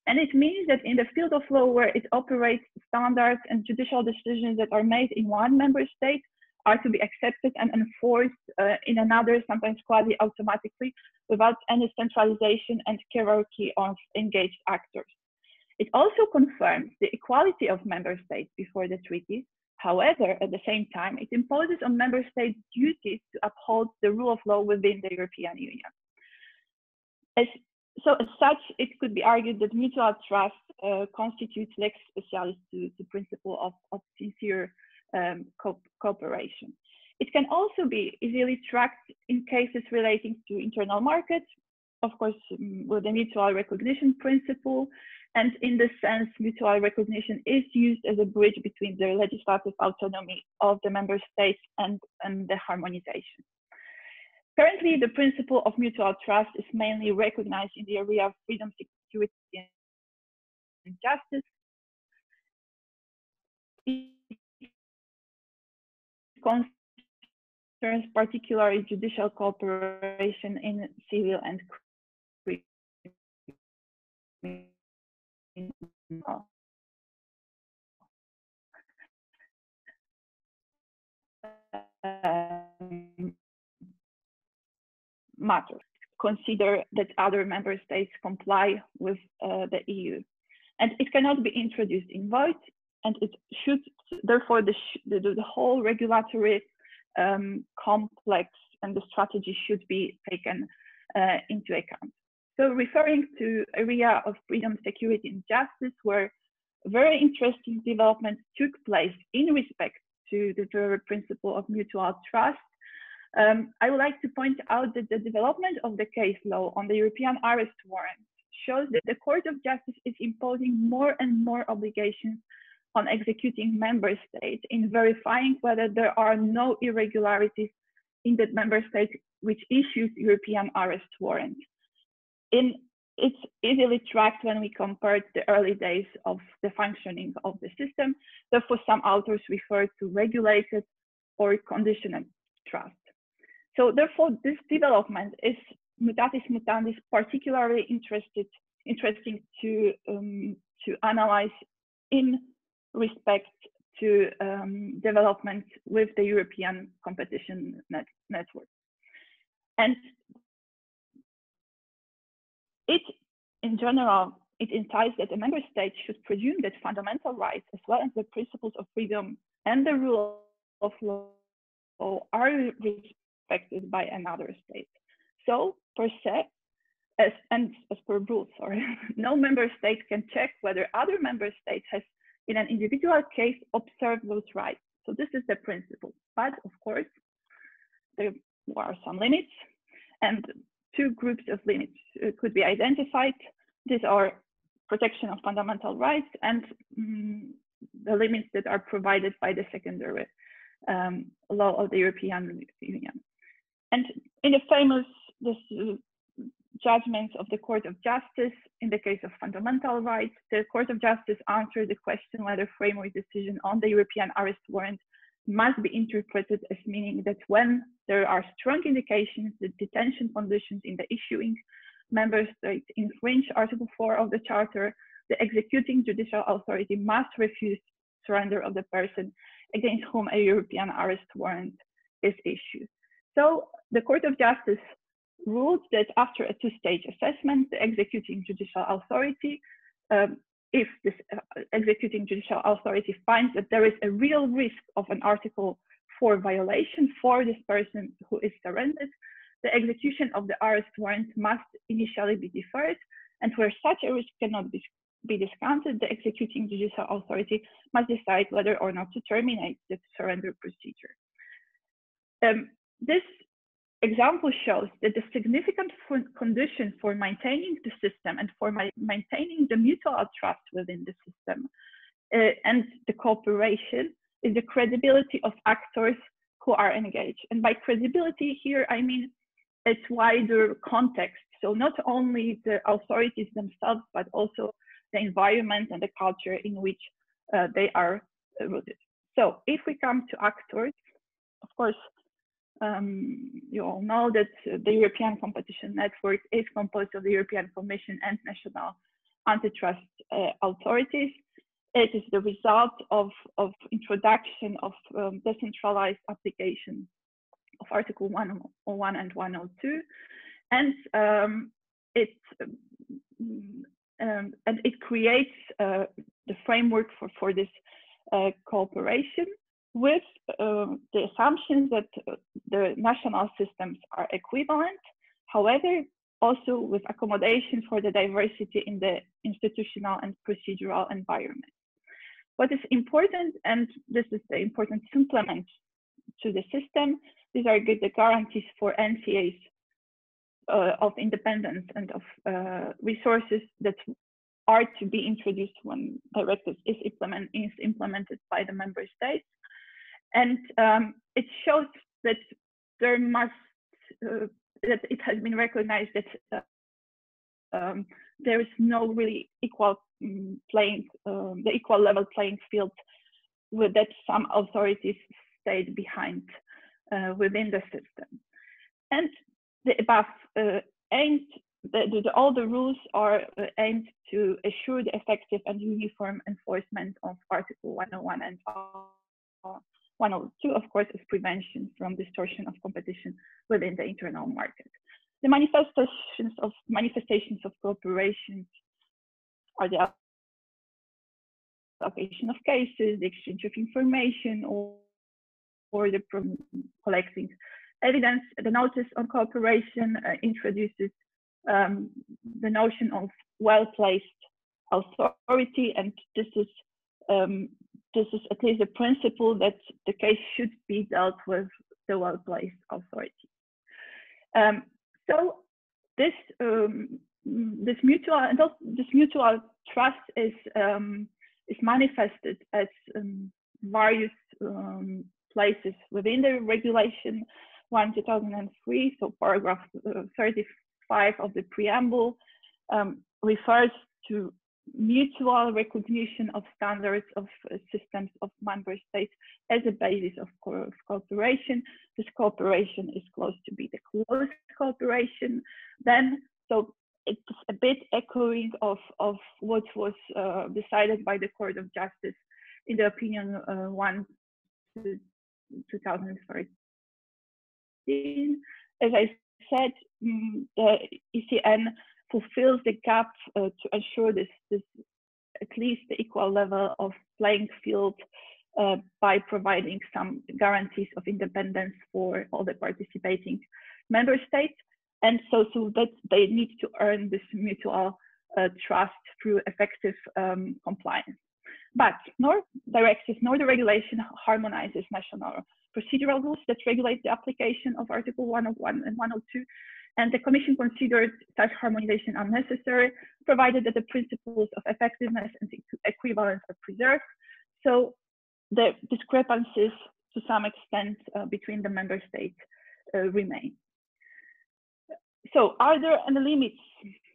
And it means that in the field of law where it operates, standards and judicial decisions that are made in one member state are to be accepted and enforced in another, sometimes quasi-automatically, without any centralization and hierarchy of engaged actors. It also confirms the equality of member states before the treaties. However, at the same time, it imposes on member states duties to uphold the rule of law within the European Union. So as such, it could be argued that mutual trust constitutes lex specialis to the principle of sincere cooperation. It can also be easily tracked in cases relating to internal markets, of course, with the mutual recognition principle. And in this sense, mutual recognition is used as a bridge between the legislative autonomy of the member states and the harmonization. Currently, the principle of mutual trust is mainly recognized in the area of freedom, security, and justice. It concerns particularly judicial cooperation in civil and criminal matters. Consider that other member states comply with the EU, and it cannot be introduced in void, and it should therefore the whole regulatory complex and the strategy should be taken into account. So referring to area of freedom, security, and justice, where very interesting developments took place in respect to the very principle of mutual trust, I would like to point out that the development of the case law on the European arrest warrant shows that the Court of Justice is imposing more and more obligations on executing member states in verifying whether there are no irregularities in the member state which issues European arrest warrant. It's easily tracked when we compare the early days of the functioning of the system. Therefore, some authors refer to regulated or conditional trust. So therefore, this development is mutatis mutandis particularly interesting to analyze in respect to development with the European competition network. And in general, it implies that a member state should presume that fundamental rights, as well as the principles of freedom and the rule of law, are respected by another state. So, per se, as per rule, no member state can check whether other member states has, in an individual case, observed those rights. So this is the principle. But of course, there are some limits, and two groups of limits could be identified. These are protection of fundamental rights and the limits that are provided by the secondary law of the European Union. And in the famous judgments of the Court of Justice, in the case of fundamental rights, the Court of Justice answered the question whether framework decision on the European arrest warrant must be interpreted as meaning that when there are strong indications that detention conditions in the issuing member state infringe Article 4 of the Charter, the executing judicial authority must refuse surrender of the person against whom a European arrest warrant is issued. So the Court of Justice ruled that after a two-stage assessment, the executing judicial authority, if this executing judicial authority finds that there is a real risk of an Article 4 violation for this person who is surrendered, the execution of the arrest warrant must initially be deferred, and where such a risk cannot be discounted, the executing judicial authority must decide whether or not to terminate the surrender procedure. This example shows that the significant condition for maintaining the system and for maintaining the mutual trust within the system and the cooperation is the credibility of actors who are engaged. And by credibility here, I mean it's wider context. So not only the authorities themselves, but also the environment and the culture in which they are rooted. So if we come to actors, of course, you all know that the European Competition Network is composed of the European Commission and national antitrust authorities. It is the result of introduction of decentralized application of Article 101 and 102, and it creates the framework for this cooperation, with the assumption that the national systems are equivalent, however, also with accommodation for the diversity in the institutional and procedural environment. What is important, and this is the important supplement to the system, these are the guarantees for NCAs of independence and of resources that are to be introduced when directive is implemented by the member states. And it shows that there must, that it has been recognized that there is no really equal the equal level playing field, with that some authorities stayed behind within the system. And the above all the rules are aimed to assure the effective and uniform enforcement of Article 101 and 102, of course, as prevention from distortion of competition within the internal market. The manifestations of cooperation are the allocation of cases, the exchange of information, or the collecting evidence. The notice on cooperation introduces the notion of well-placed authority, and this is at least a principle that the case should be dealt with the well-placed authority. So this mutual trust is manifested as various places within the Regulation 1/2003. So paragraph 35 of the preamble refers to mutual recognition of standards of systems of member states as a basis of cooperation. This cooperation is close to be the close cooperation. Then, so it's a bit echoing of what was decided by the Court of Justice in the opinion 1/2013. As I said, the ECN fulfills the gap to ensure this at least the equal level of playing field by providing some guarantees of independence for all the participating member states, and so that they need to earn this mutual trust through effective compliance. But nor directive nor the regulation harmonizes national procedural rules that regulate the application of Article 101 and 102. And the Commission considered such harmonization unnecessary, provided that the principles of effectiveness and equivalence are preserved. So the discrepancies to some extent between the member states remain. So are there any limits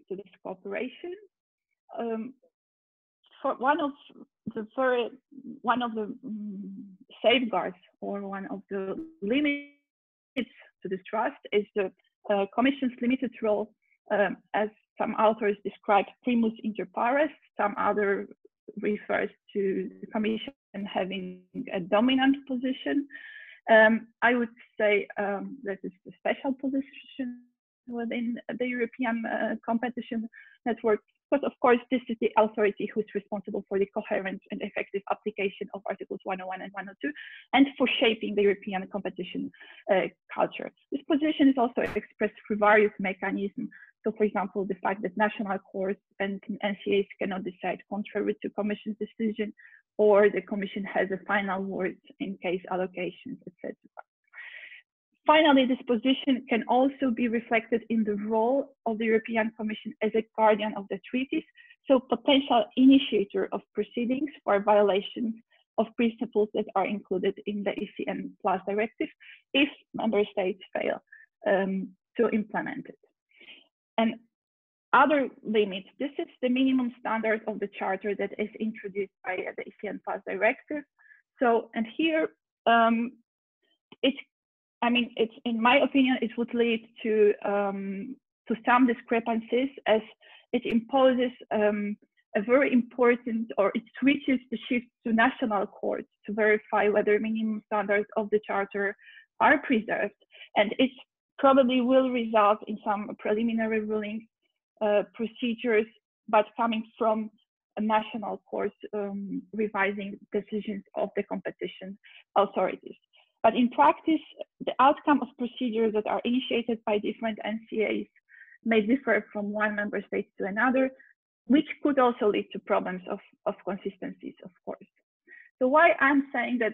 to this cooperation? For one of the safeguards, or one of the limits to this trust, is the Commission's limited role, as some authors describe primus inter pares, some other refers to the Commission and having a dominant position. I would say that is a special position within the European competition network, because of course this is the authority who's responsible for the coherent and effective application of Articles 101 and 102 and for shaping the European competition culture. This position is also expressed through various mechanisms. So for example, the fact that national courts and NCAs cannot decide contrary to Commission's decision, or the Commission has a final word in case allocations, etc. Finally, this position can also be reflected in the role of the European Commission as a guardian of the treaties, so potential initiator of proceedings for violations of principles that are included in the ECN Plus directive if member states fail to implement it. And other limits, this is the minimum standard of the charter that is introduced by the ECN Plus directive. So, and here, it's in my opinion, it would lead to some discrepancies as it imposes a very important, or it switches the shift to national courts to verify whether minimum standards of the charter are preserved, and it probably will result in some preliminary rulings procedures, but coming from a national court revising decisions of the competition authorities. But in practice, the outcome of procedures that are initiated by different NCAs may differ from one member state to another, which could also lead to problems of consistencies, of course. So why I'm saying that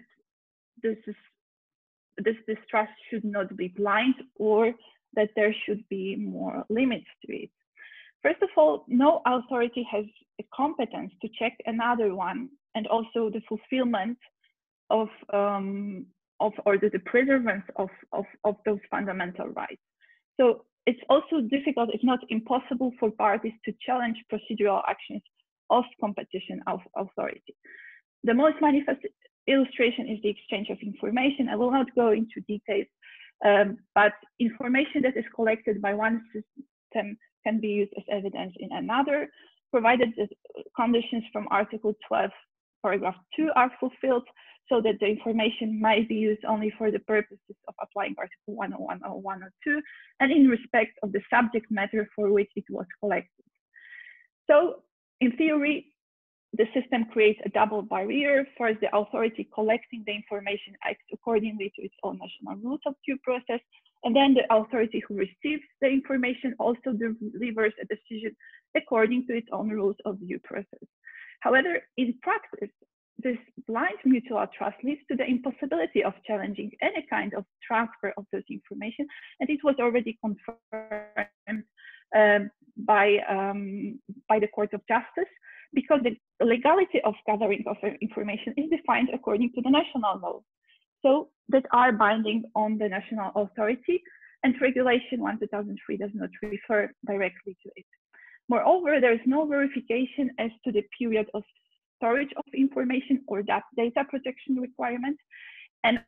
this trust should not be blind, or that there should be more limits to it. First of all, no authority has a competence to check another one, and also the fulfillment of or the preservance of those fundamental rights. So it's also difficult, if not impossible, for parties to challenge procedural actions of competition authority. The most manifest illustration is the exchange of information. I will not go into details, but information that is collected by one system can be used as evidence in another, provided that conditions from Article 12, paragraph 2 are fulfilled, so that the information might be used only for the purposes of applying Article 101 or 102, and in respect of the subject matter for which it was collected. So, in theory, the system creates a double barrier. First, the authority collecting the information acts accordingly to its own national rules of due process, and then the authority who receives the information also delivers a decision according to its own rules of due process. However, in practice, this blind mutual trust leads to the impossibility of challenging any kind of transfer of this information, and it was already confirmed by the Court of Justice, because the legality of gathering of information is defined according to the national laws, so that are binding on the national authority, and Regulation 1/2003 does not refer directly to it. Moreover, there is no verification as to the period of storage of information or that data protection requirement. And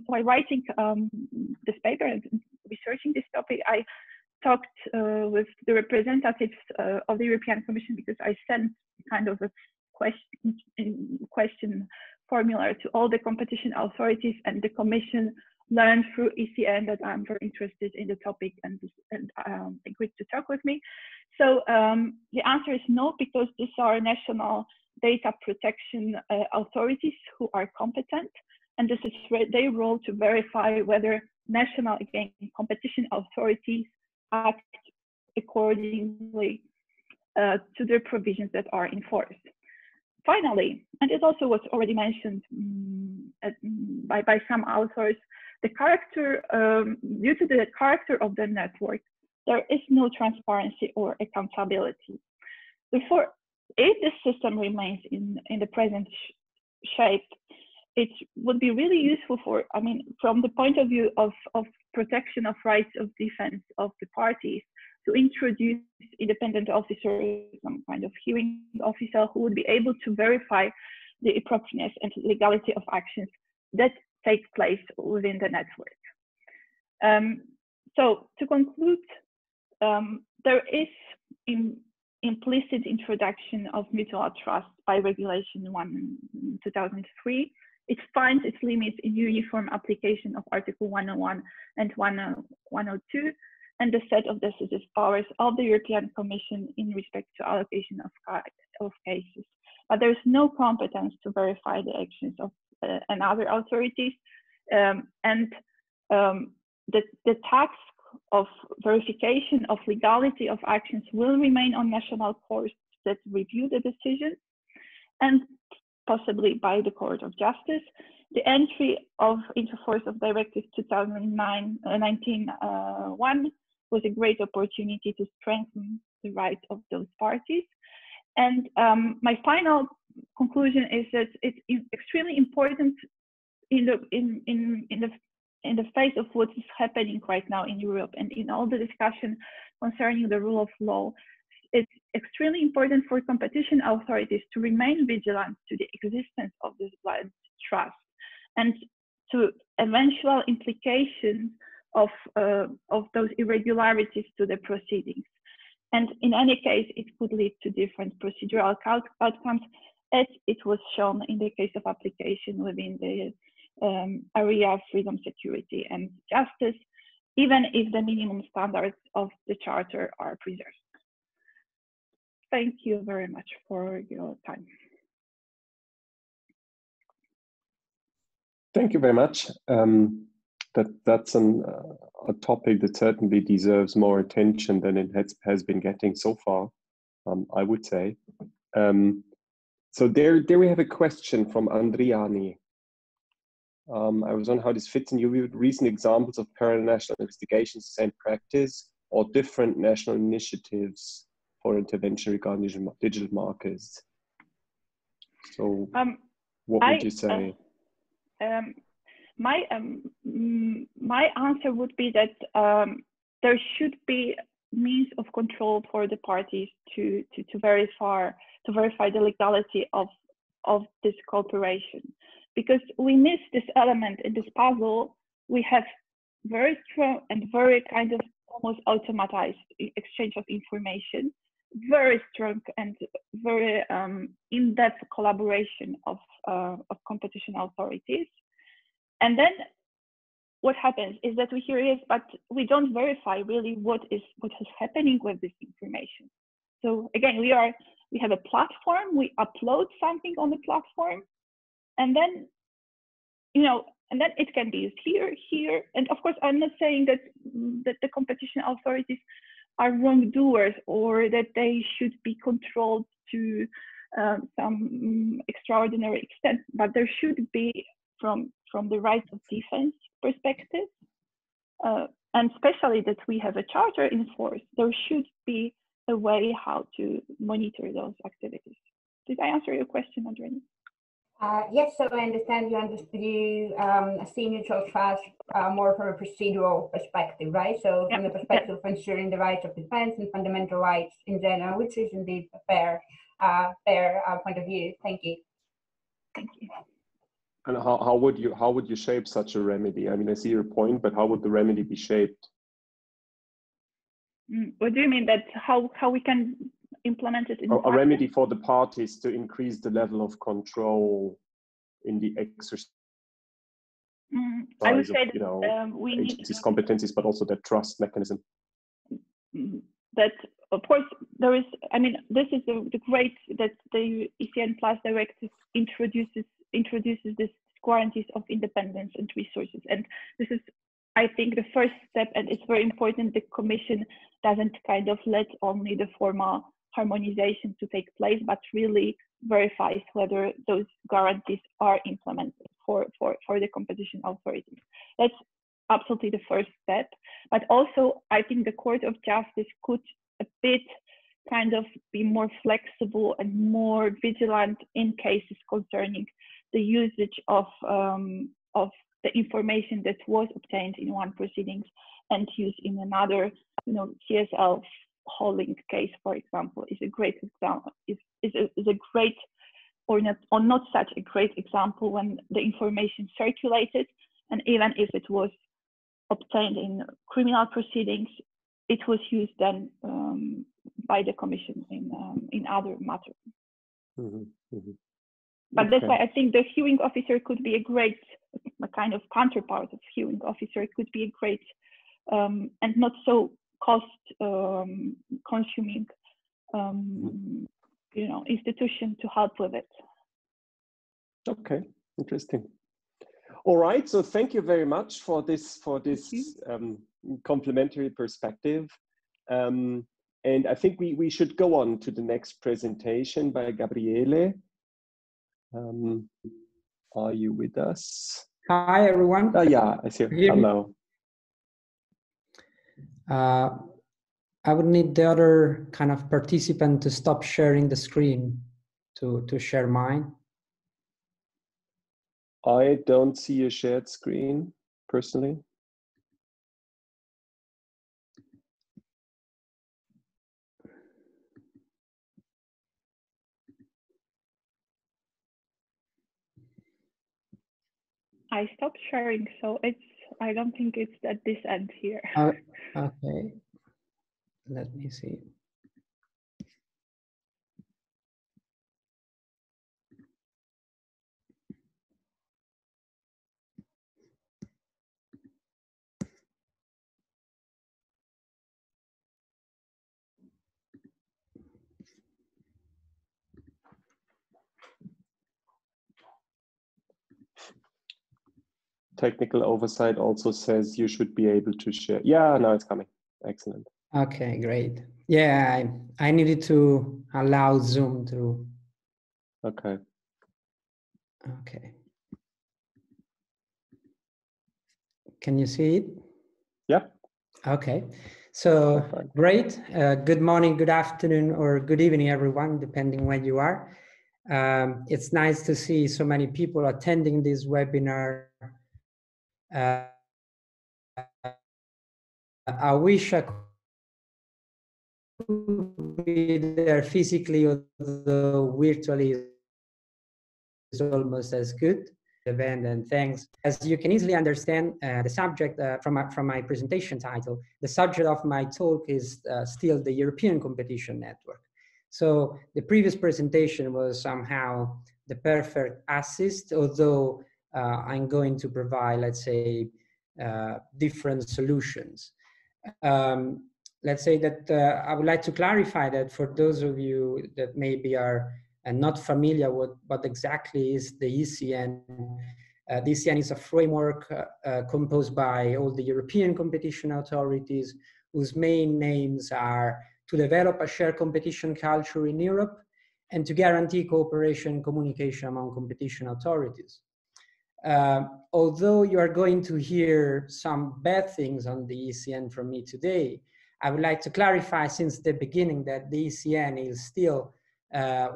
while writing this paper and researching this topic, I talked with the representatives of the European Commission, because I sent kind of a question formula to all the competition authorities, and the Commission learned through ECN that I'm very interested in the topic and agreed to talk with me. So the answer is no, because these are national data protection authorities who are competent, and this is their role to verify whether national, again, competition authorities act accordingly to the provisions that are enforced. Finally, and it also was already mentioned by some authors, the character, due to the character of the network, there is no transparency or accountability. Therefore, if the system remains in the present shape, it would be really useful for, from the point of view of protection of rights of defense of the parties, to introduce independent officers, some kind of hearing officer who would be able to verify the appropriateness and legality of actions that take place within the network. So to conclude, there is implicit introduction of mutual trust by Regulation 1/2003. It finds its limits in uniform application of Article 101 and 102, and the set of decisive powers of the European Commission in respect to allocation of cases. But there is no competence to verify the actions of and other authorities, and the task of verification of legality of actions will remain on national courts that review the decision, and possibly by the Court of Justice. The entry into force of Directive 2019/1 was a great opportunity to strengthen the rights of those parties. And my final conclusion is that it's extremely important in the face of what is happening right now in Europe and in all the discussion concerning the rule of law. It's extremely important for competition authorities to remain vigilant to the existence of this blind trust and to eventual implications of those irregularities to the proceedings. And in any case, it could lead to different procedural outcomes, as it was shown in the case of application within the area of freedom, security, and justice, even if the minimum standards of the Charter are preserved. Thank you very much for your time. Thank you very much. That's a topic that certainly deserves more attention than it has been getting so far, I would say. So there we have a question from Andriani. I was wondering how this fits in your view with recent examples of parallel national investigations and practice or different national initiatives for intervention regarding digital markets. So what would you say? My answer would be that there should be means of control for the parties to verify the legality of this cooperation, because we miss this element in this puzzle. We have very strong and very kind of almost automatized exchange of information, very strong and very in-depth collaboration of competition authorities. And then what happens is that we hear yes, but we don't verify really what is happening with this information. So again, we have a platform, we upload something on the platform, and then and then it can be used here. And of course, I'm not saying that the competition authorities are wrongdoers or that they should be controlled to some extraordinary extent, but there should be from the rights of defense perspective, and especially that we have a charter in force, there should be a way how to monitor those activities. Did I answer your question, Adrienne? Yes, so I understand you see mutual trust more from a procedural perspective, right? So from the perspective of ensuring the rights of defense and fundamental rights in general, which is indeed a fair point of view. Thank you. Thank you. And how would you shape such a remedy? I mean, I see your point, but how would the remedy be shaped? What do you mean that how we can implement it in a remedy for the parties to increase the level of control in the exercise I would say of, we agencies' competencies, but also the trust mechanism. That of course there is. I mean, this is the great that the ECN Plus directive introduces this guarantees of independence and resources, and this is, I think, the first step, and it's very important the Commission doesn't kind of let only the formal harmonization to take place, but really verifies whether those guarantees are implemented for the competition authorities. That's absolutely the first step. But also, I think the Court of Justice could a bit kind of be more flexible and more vigilant in cases concerning the usage of the information that was obtained in one proceedings and used in another. CSL Holding case, for example, is a great example. Is a great, or not such a great example when the information circulated, and even if it was obtained in criminal proceedings, it was used then by the Commission in other matters. Mm-hmm. Mm-hmm. But that's why I think the hearing officer could be a great, a kind of counterpart of hearing officer. It could be a great and not so cost consuming institution to help with it. Okay, interesting. All right, so thank you very much for this complementary perspective. And I think we should go on to the next presentation by Gabriele. Are you with us? Hi, everyone. Yeah, I see. Hello. I would need the other kind of participant to stop sharing the screen to share mine. I don't see a shared screen personally. I stopped sharing, so I don't think it's at this end here. Okay, let me see. Technical oversight also says you should be able to share. Yeah, now it's coming. Excellent. Okay, great. Yeah, I needed to allow Zoom through. Okay. Okay. Can you see it? Yeah. Okay. So great. Good morning, good afternoon, or good evening, everyone, depending where you are. It's nice to see so many people attending this webinar. I wish I could be there physically, although virtually is almost as good. Event, and thanks. As you can easily understand, the subject from my presentation title, the subject of my talk is still the European Competition Network. So the previous presentation was somehow the perfect assist, although I'm going to provide, let's say, different solutions. Let's say that I would like to clarify that for those of you that maybe are not familiar with what exactly is the ECN. The ECN is a framework composed by all the European competition authorities, whose main aims are to develop a shared competition culture in Europe and to guarantee cooperation and communication among competition authorities. Although you are going to hear some bad things on the ECN from me today, I would like to clarify since the beginning that the ECN is still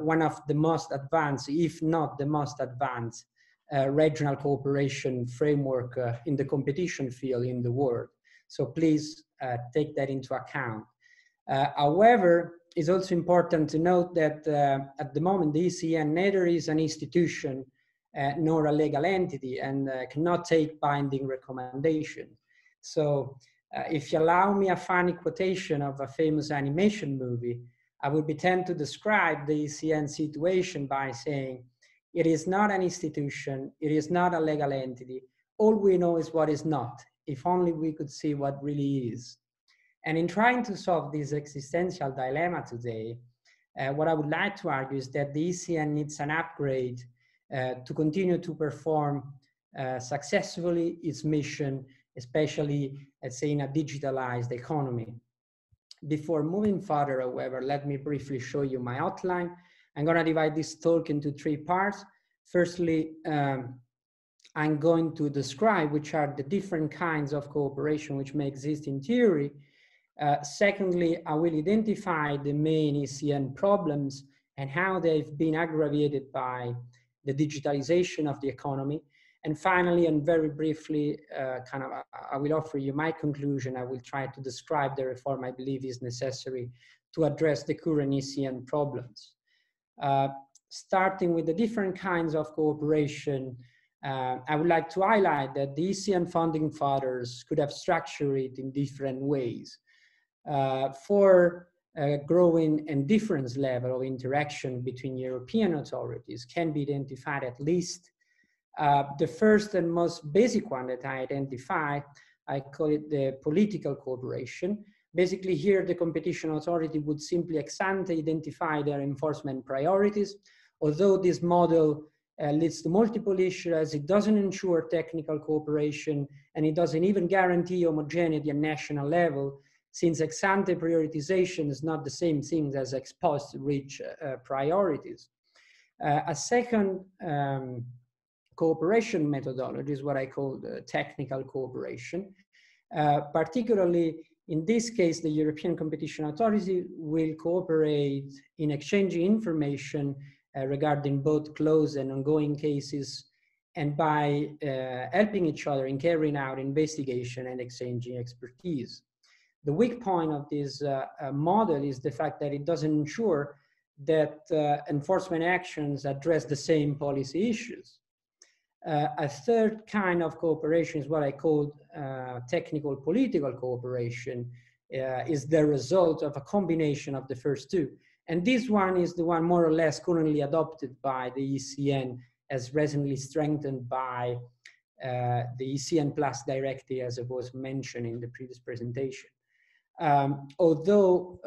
one of the most advanced, if not the most advanced, regional cooperation framework in the competition field in the world. So please take that into account. However, it's also important to note that at the moment, the ECN neither is an institution nor a legal entity and cannot take binding recommendations. So if you allow me a funny quotation of a famous animation movie, I would be tempted to describe the ECN situation by saying, it is not an institution, it is not a legal entity. All we know is what is not, if only we could see what really is. And in trying to solve this existential dilemma today, what I would like to argue is that the ECN needs an upgrade to continue to perform successfully its mission, especially, let's say, in a digitalized economy. Before moving further, however, let me briefly show you my outline. I'm going to divide this talk into three parts. Firstly, I'm going to describe which are the different kinds of cooperation which may exist in theory. Secondly, I will identify the main ECN problems and how they've been aggravated by the digitalization of the economy. And finally, and very briefly, I will offer you my conclusion. I will try to describe the reform I believe is necessary to address the current ECN problems. Starting with the different kinds of cooperation, I would like to highlight that the ECN founding fathers could have structured it in different ways. For growing and difference level of interaction between European authorities can be identified at least. The first and most basic one that I identify, I call it the political cooperation. Basically here, the competition authority would simply ex ante identify their enforcement priorities. Although this model leads to multiple issues, it doesn't ensure technical cooperation, and it doesn't even guarantee homogeneity at national level, since ex ante prioritization is not the same thing as ex post reach priorities. A second cooperation methodology is what I call the technical cooperation. Particularly in this case, the European Competition Authority will cooperate in exchanging information regarding both closed and ongoing cases, and by helping each other in carrying out investigation and exchanging expertise. The weak point of this model is the fact that it doesn't ensure that enforcement actions address the same policy issues. A third kind of cooperation is what I call technical political cooperation, is the result of a combination of the first two. And this one is the one more or less currently adopted by the ECN, as recently strengthened by the ECN Plus directive, as it was mentioned in the previous presentation. Although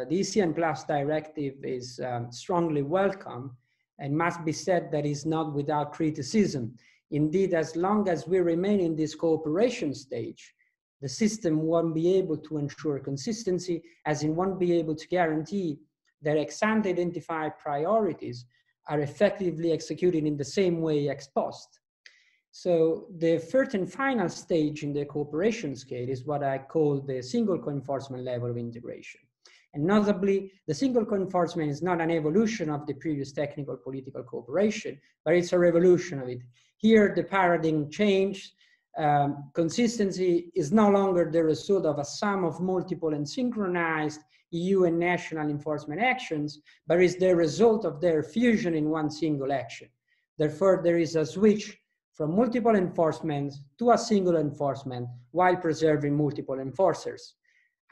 the ECN Plus directive is strongly welcome, it must be said that it's not without criticism. Indeed, as long as we remain in this cooperation stage, the system won't be able to ensure consistency, as it won't be able to guarantee that ex ante identified priorities are effectively executed in the same way ex post. So the third and final stage in the cooperation scale is what I call the single co-enforcement level of integration. And notably, the single co-enforcement is not an evolution of the previous technical political cooperation, but it's a revolution of it. Here, the paradigm changed. Consistency is no longer the result of a sum of multiple and synchronized EU and national enforcement actions, but is the result of their fusion in one single action. Therefore, there is a switch from multiple enforcements to a single enforcement while preserving multiple enforcers.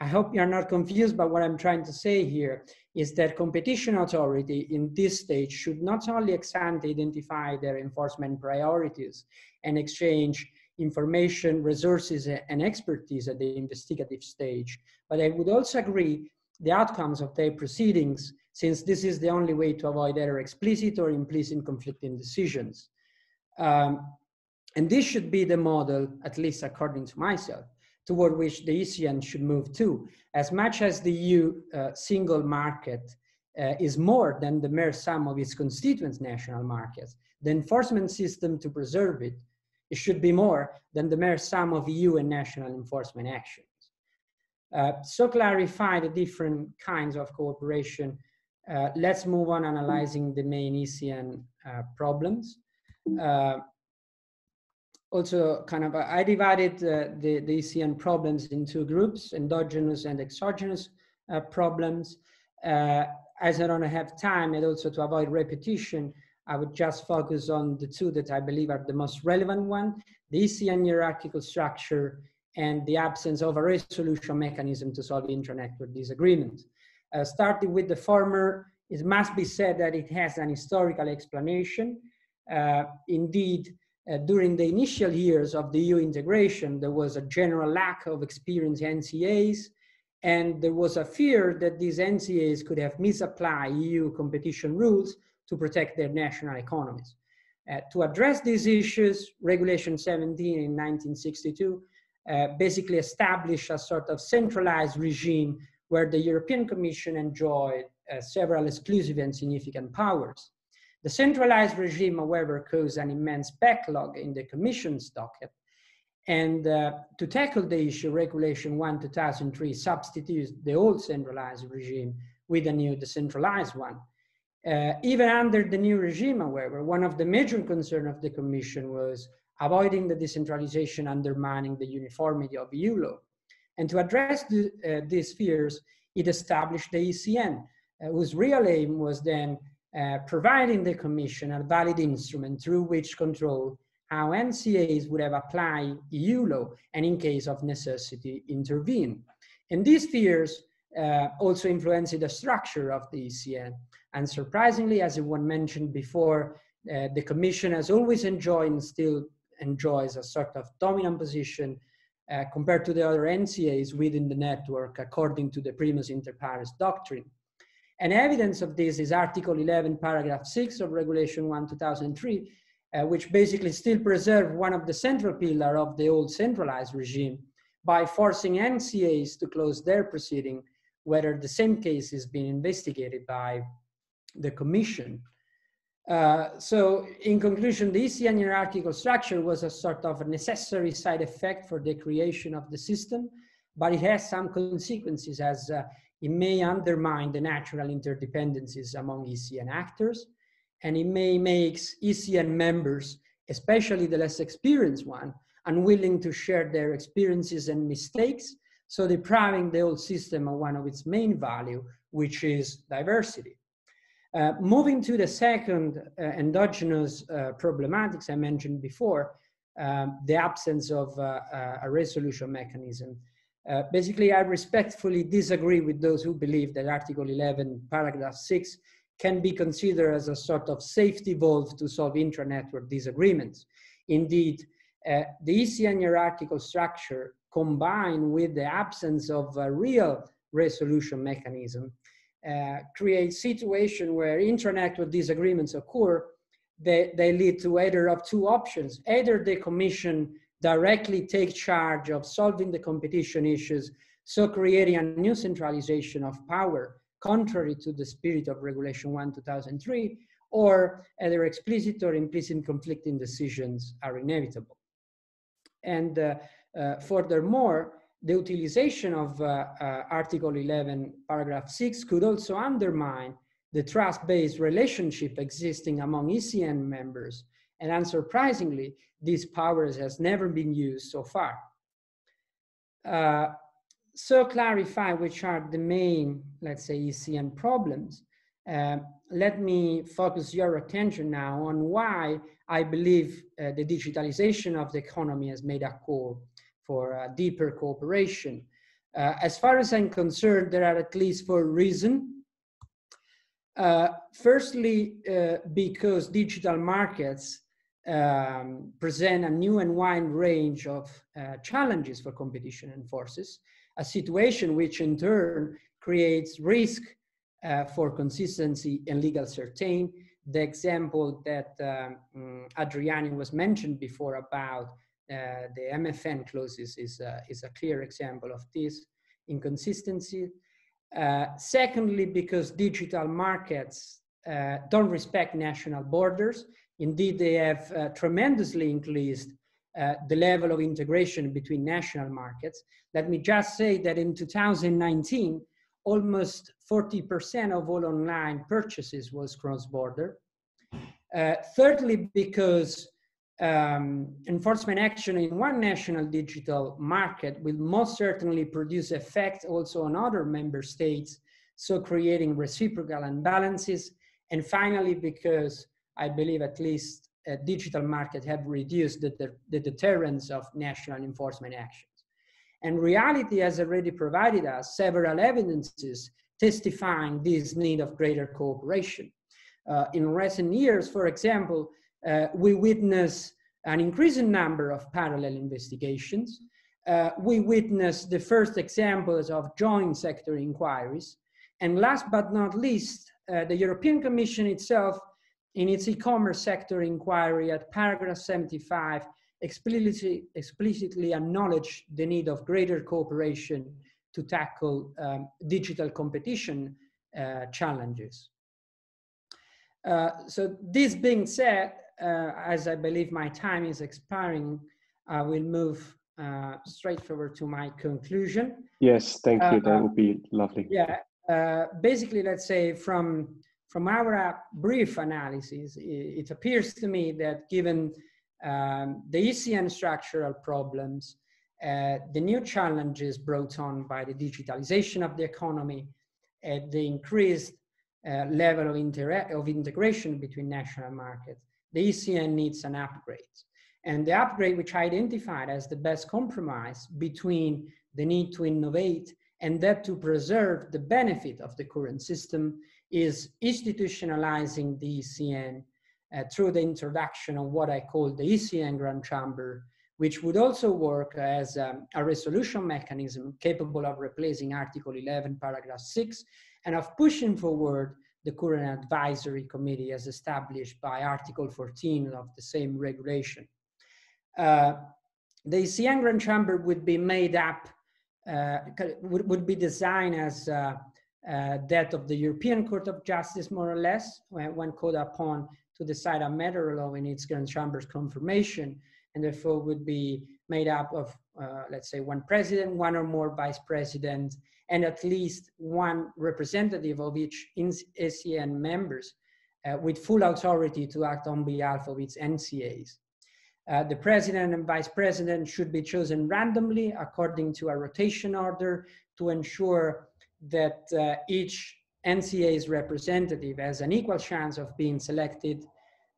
I hope you're not confused, but what I'm trying to say here is that competition authority in this stage should not only ex ante identify their enforcement priorities and exchange information, resources, and expertise at the investigative stage, but I would also agree the outcomes of their proceedings, since this is the only way to avoid either explicit or implicit conflicting decisions. And this should be the model, at least according to myself, toward which the ECN should move to. As much as the EU single market is more than the mere sum of its constituent national markets, the enforcement system to preserve it, it should be more than the mere sum of EU and national enforcement actions. So clarify the different kinds of cooperation, let's move on analyzing the main ECN problems. Also, I divided the ECN problems in two groups, endogenous and exogenous problems. As I don't have time, and also to avoid repetition, I would just focus on the two that I believe are the most relevant one, the ECN hierarchical structure and the absence of a resolution mechanism to solve intra-network disagreements. Starting with the former, it must be said that it has an historical explanation. Indeed, during the initial years of the EU integration, there was a general lack of experienced NCAs, and there was a fear that these NCAs could have misapplied EU competition rules to protect their national economies. To address these issues, Regulation 17 in 1962 basically established a sort of centralized regime where the European Commission enjoyed several exclusive and significant powers. The centralized regime, however, caused an immense backlog in the Commission's docket. And to tackle the issue, Regulation 1/2003 substitutes the old centralized regime with a new decentralized one. Even under the new regime, however, one of the major concerns of the Commission was avoiding the decentralization undermining the uniformity of EU law. And to address these fears, it established the ECN, whose real aim was then providing the Commission a valid instrument through which control how NCAs would have applied EU law and in case of necessity intervene. And these fears also influenced the structure of the ECN. And surprisingly, as one mentioned before, the Commission has always enjoyed and still enjoys a sort of dominant position compared to the other NCAs within the network, according to the primus inter pares doctrine. And evidence of this is Article 11, paragraph 6 of Regulation 1/2003, which basically still preserve one of the central pillars of the old centralized regime by forcing NCAs to close their proceeding, whether the same case is being investigated by the Commission. So in conclusion, the ECN hierarchical structure was a sort of a necessary side effect for the creation of the system, but it has some consequences, as it may undermine the natural interdependencies among ECN actors, and it may make ECN members, especially the less experienced one, unwilling to share their experiences and mistakes, so depriving the whole system of one of its main value, which is diversity. Moving to the second endogenous problematics I mentioned before, the absence of a resolution mechanism. Basically, I respectfully disagree with those who believe that Article 11, paragraph 6 can be considered as a sort of safety valve to solve intra-network disagreements. Indeed, the ECN hierarchical structure combined with the absence of a real resolution mechanism creates situations where intra-network disagreements occur. They lead to either of two options. Either the Commission directly take charge of solving the competition issues, so creating a new centralization of power, contrary to the spirit of Regulation 1/2003, or either explicit or implicit conflicting decisions are inevitable. And furthermore, the utilization of Article 11, paragraph 6 could also undermine the trust-based relationship existing among ECN members. And unsurprisingly, these powers has never been used so far. So clarify which are the main, let's say, ECN problems. Let me focus your attention now on why I believe the digitalization of the economy has made a call for deeper cooperation. As far as I'm concerned, there are at least 4 reasons. Firstly, because digital markets present a new and wide range of challenges for competition and forces, a situation which in turn creates risk for consistency and legal certainty. The example that Adriani was mentioned before about the MFN clauses is a clear example of this inconsistency. Secondly, because digital markets don't respect national borders. Indeed, they have tremendously increased the level of integration between national markets. Let me just say that in 2019, almost 40% of all online purchases was cross-border. Thirdly, because enforcement action in one national digital market will most certainly produce effect also on other member states, so creating reciprocal imbalances. And finally, because I believe at least digital markets have reduced the deterrence of national enforcement actions. And reality has already provided us several evidences testifying this need of greater cooperation. In recent years, for example, we witness an increasing number of parallel investigations. We witness the first examples of joint sector inquiries. And last but not least, the European Commission itself, in its e-commerce sector inquiry at paragraph 75, explicitly acknowledged the need of greater cooperation to tackle digital competition challenges. So this being said, as I believe my time is expiring, I will move straight forward to my conclusion. Yes, thank you. That would be lovely. Yeah, basically, let's say from our brief analysis, it appears to me that given the ECN structural problems, the new challenges brought on by the digitalization of the economy, the increased level of integration between national markets, the ECN needs an upgrade. And the upgrade which I identified as the best compromise between the need to innovate and that to preserve the benefit of the current system is institutionalizing the ECN through the introduction of what I call the ECN Grand Chamber, which would also work as a resolution mechanism capable of replacing Article 11, paragraph 6, and of pushing forward the current advisory committee as established by Article 14 of the same regulation. The ECN Grand Chamber would be made up, would be designed as that of the European Court of Justice, more or less, when called upon to decide a matter law in its Grand Chamber's confirmation, and therefore would be made up of, let's say, one president, one or more vice presidents, and at least one representative of each ECN members with full authority to act on behalf of its NCAs. The president and vice president should be chosen randomly according to a rotation order to ensure that each NCA's representative has an equal chance of being selected.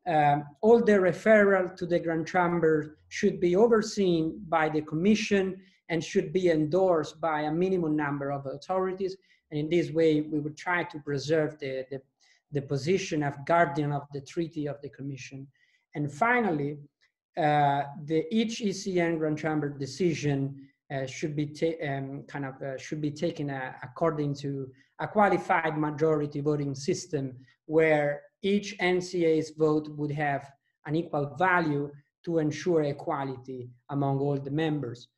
All the referral to the Grand Chamber should be overseen by the Commission and should be endorsed by a minimum number of authorities. And in this way, we would try to preserve the position of guardian of the treaty of the Commission. And finally, each ECN Grand Chamber decision should be taken according to a qualified majority voting system, where each NCA's vote would have an equal value to ensure equality among all the members.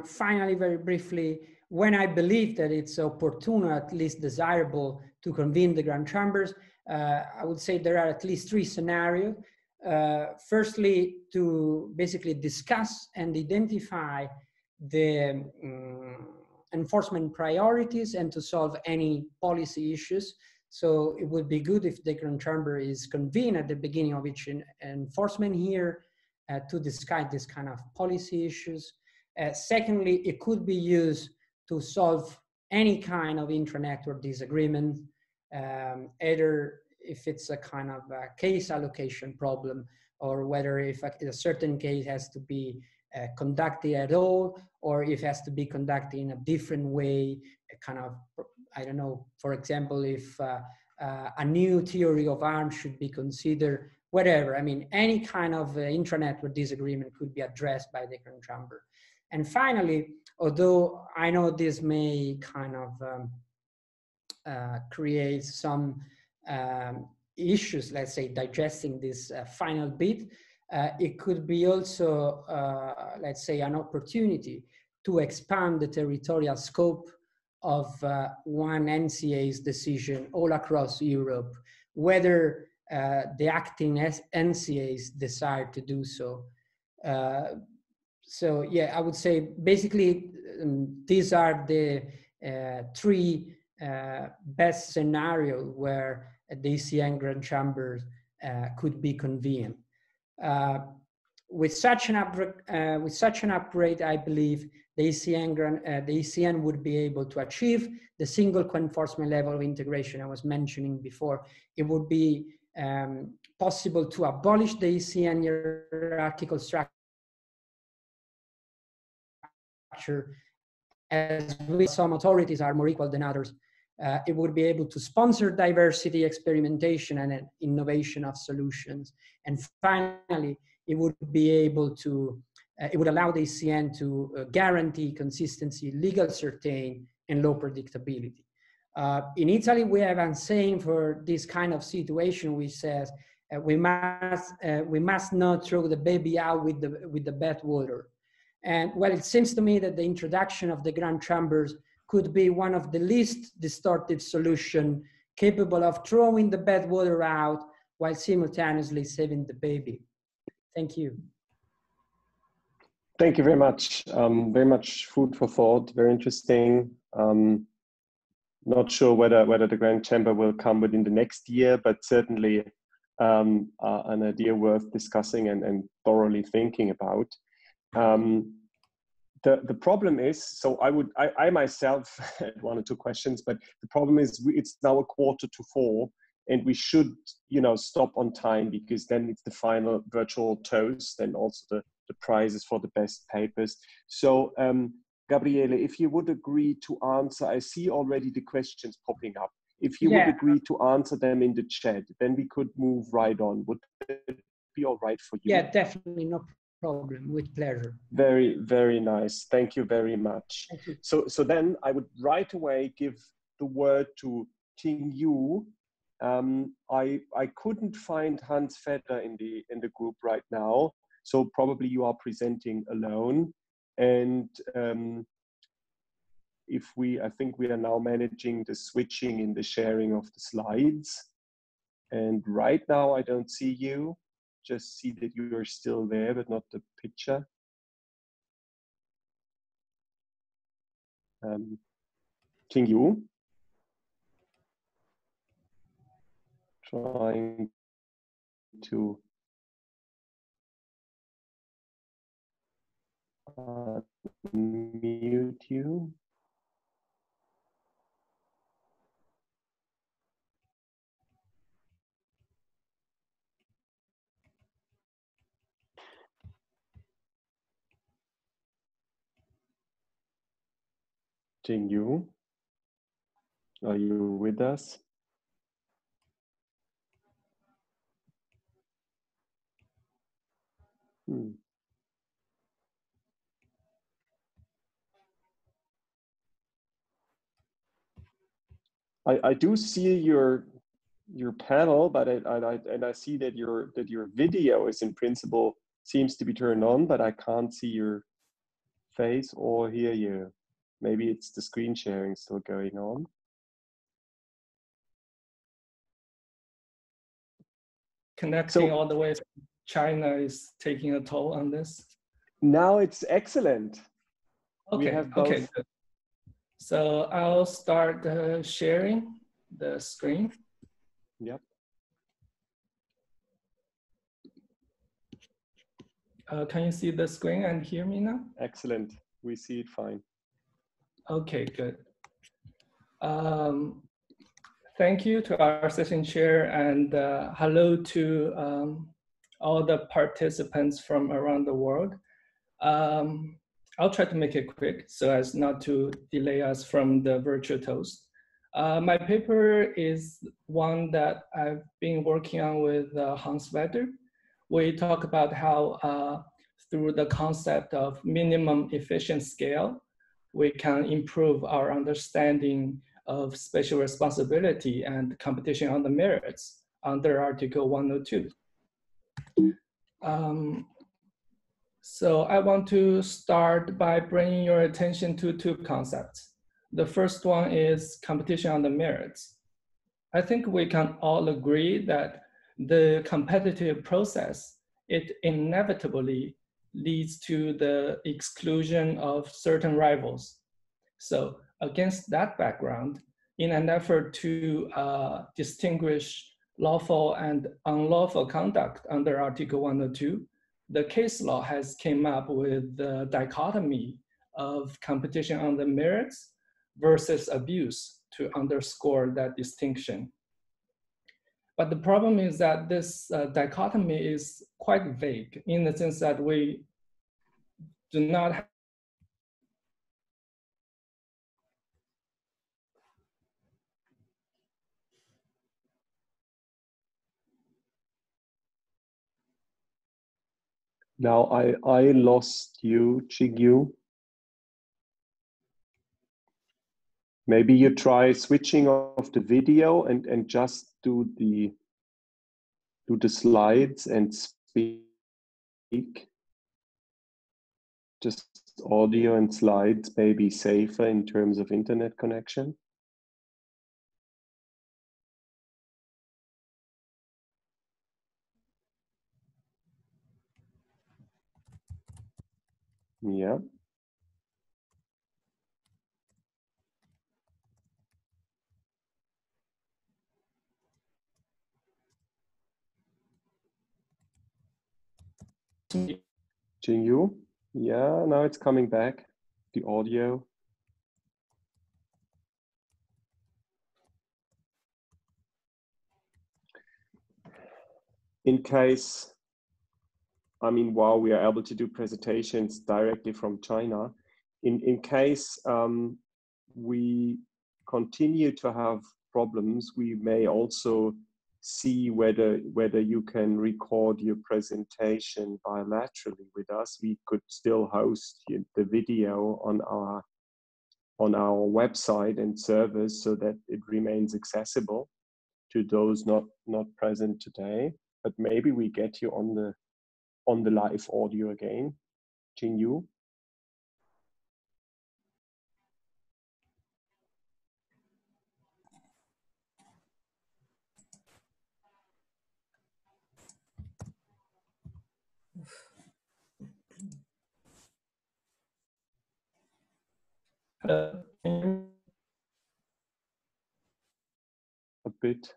Finally, very briefly, when I believe that it's opportune or at least desirable to convene the Grand Chambers, I would say there are at least three scenarios. Firstly, to basically discuss and identify the enforcement priorities and to solve any policy issues. So it would be good if the Grand Chamber is convened at the beginning of each enforcement year to discuss this kind of policy issues. Secondly, it could be used to solve any kind of intra-network disagreement, either if it's a kind of a case allocation problem, or whether if a certain case has to be conducted at all, or if it has to be conducted in a different way, I don't know, for example, if a new theory of arms should be considered, whatever. I mean, any kind of intra-network disagreement could be addressed by the Grand Chamber. And finally, although I know this may kind of create some issues, let's say, digesting this final bit, it could be also, let's say, an opportunity to expand the territorial scope of one NCA's decision all across Europe, whether the acting NCA's desire to do so. So yeah, I would say basically these are the three best scenarios where the ECN Grand Chamber could be convened. With such an upgrade, I believe the ECN would be able to achieve the single co-enforcement level of integration I was mentioning before. It would be possible to abolish the ECN hierarchical structure, as some authorities are more equal than others. It would be able to sponsor diversity, experimentation, and innovation of solutions. And finally, it would be able to, it would allow the ECN to guarantee consistency, legal certainty, and low predictability. In Italy, we have a saying for this kind of situation, which says, we must not throw the baby out with the bathwater. And well, it seems to me that the introduction of the Grand Chambers could be one of the least distortive solutions capable of throwing the bathwater out while simultaneously saving the baby. Thank you. Thank you very much. Very much food for thought, very interesting. Not sure whether the Grand Chamber will come within the next year, but certainly an idea worth discussing and thoroughly thinking about. The problem is, so I myself had one or two questions, but the problem is it's now 3:45 and we should, stop on time, because then it's the final virtual toast and also the the prizes for the best papers. So Gabriele, if you would agree to answer, I see already the questions popping up. If you would agree to answer them in the chat, then we could move right on. Would that be all right for you? Yeah, definitely, no problem, with pleasure. Very, very nice. Thank you very much. Thank you. So then I would right away give the word to Ting Yu. I couldn't find Hans Vetter in the group right now, so probably you are presenting alone. And I think we are now managing the switching in the sharing of the slides. And right now I don't see you. Just see that you are still there, but not the picture. Ting Yu, trying to mute you. Ting Yu, are you with us? I do see your panel, but I see that your video is in principle seems to be turned on, but I can't see your face or hear you. Maybe it's the screen sharing still going on. Connecting all the way from China is taking a toll on this. Now it's excellent. Okay, we have both. Okay, good. So I'll start sharing the screen. Yep. Can you see the screen and hear me now? Excellent. We see it fine. Okay, good. Thank you to our session chair, and hello to all the participants from around the world. I'll try to make it quick so as not to delay us from the virtual toast. My paper is one that I've been working on with Hans Vetter. We talk about how through the concept of minimum efficient scale, we can improve our understanding of spatial responsibility and competition on the merits under Article 102. So I want to start by bringing your attention to two concepts. The first one is competition on the merits. I think we can all agree that the competitive process, it inevitably leads to the exclusion of certain rivals. So against that background, in an effort to distinguish lawful and unlawful conduct under Article 102, the case law has came up with the dichotomy of competition on the merits versus abuse to underscore that distinction. But the problem is that this dichotomy is quite vague in the sense that we do not have Now I lost you, Chigyu. Maybe you try switching off the video and just do the slides and speak. Just audio and slides may be safer in terms of internet connection. Yeah. Jingyu? Yeah, now it's coming back, the audio. In case I mean, while we are able to do presentations directly from China, in case we continue to have problems, we may also see whether you can record your presentation bilaterally with us. We could still host the video on our website and servers so that it remains accessible to those not present today. But maybe we get you on the live audio again. Jingyu? Hello. A bit.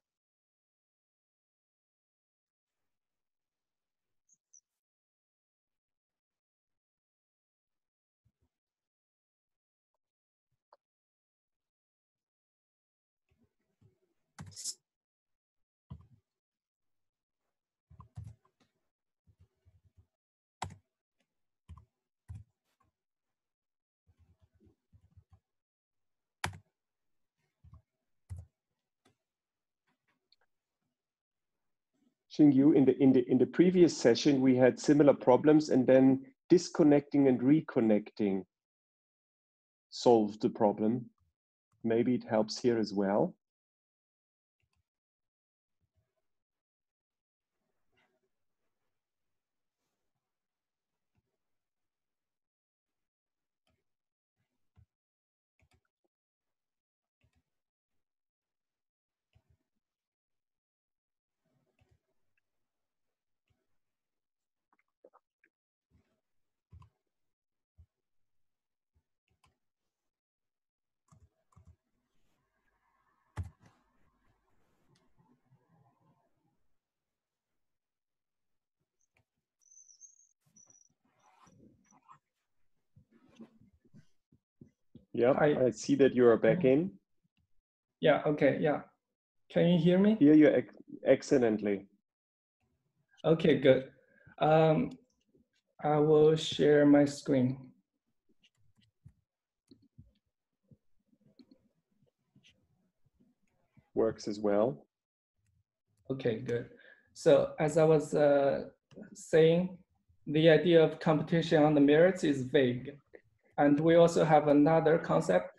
Xingyu, in the previous session, we had similar problems, and then disconnecting and reconnecting solved the problem. Maybe it helps here as well. Yeah, I see that you are back in. Yeah, okay, yeah. Can you hear me? Hear you excellently. Okay, good. I will share my screen. Works as well. Okay, good. So as I was saying, the idea of competition on the merits is vague. And we also have another concept,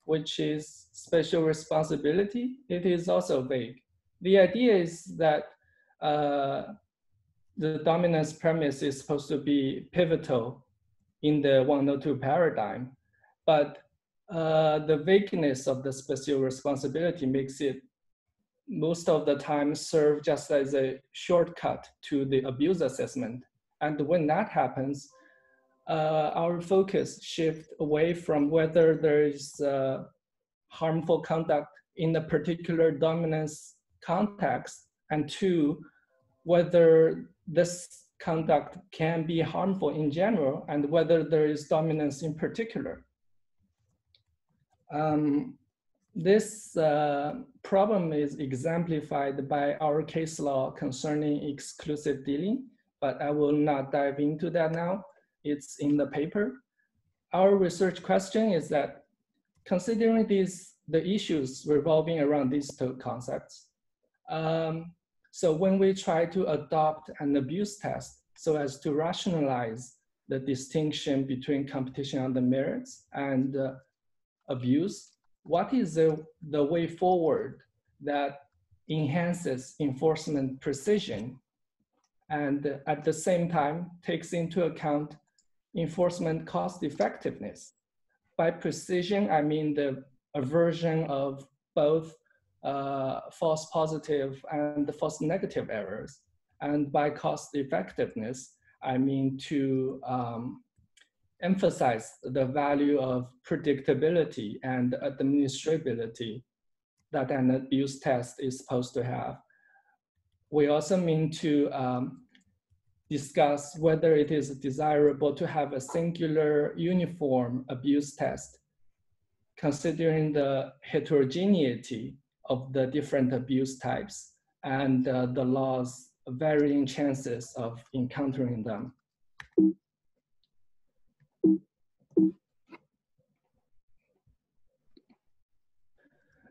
which is special responsibility. It is also vague. The idea is that the dominance premise is supposed to be pivotal in the 102 paradigm, but the vagueness of the special responsibility makes it most of the time serve just as a shortcut to the abuse assessment. And when that happens, our focus shifts away from whether there is harmful conduct in a particular dominance context and to whether this conduct can be harmful in general and whether there is dominance in particular. This problem is exemplified by our case law concerning exclusive dealing, but I will not dive into that now. It's in the paper. Our research question is that considering the issues revolving around these two concepts, so when we try to adopt an abuse test so as to rationalize the distinction between competition on the merits and abuse, what is the way forward that enhances enforcement precision and at the same time takes into account enforcement cost effectiveness? By precision, I mean the aversion of both false positive and false negative errors. And by cost effectiveness, I mean to emphasize the value of predictability and administrability that an abuse test is supposed to have. We also mean to discuss whether it is desirable to have a singular uniform abuse test, considering the heterogeneity of the different abuse types and the laws varying chances of encountering them.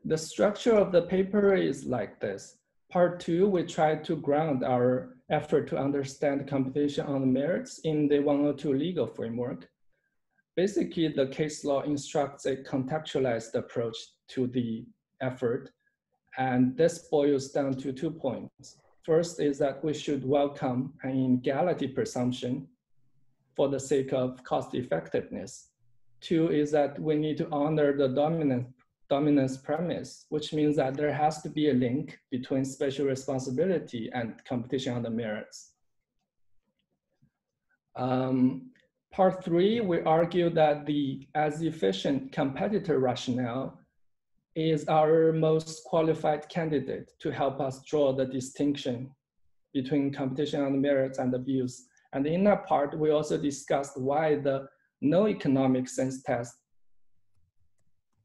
The structure of the paper is like this. Part 2, we try to ground our effort to understand competition on the merits in the 102 legal framework. Basically, the case law instructs a contextualized approach to the effort, and this boils down to 2 points. First is that we should welcome an illegality presumption for the sake of cost effectiveness. 2 is that we need to honor the dominance premise, which means that there has to be a link between special responsibility and competition on the merits. Part 3, we argue that the as efficient competitor rationale is our most qualified candidate to help us draw the distinction between competition on the merits and abuse. And in that part, we also discussed why the no economic sense test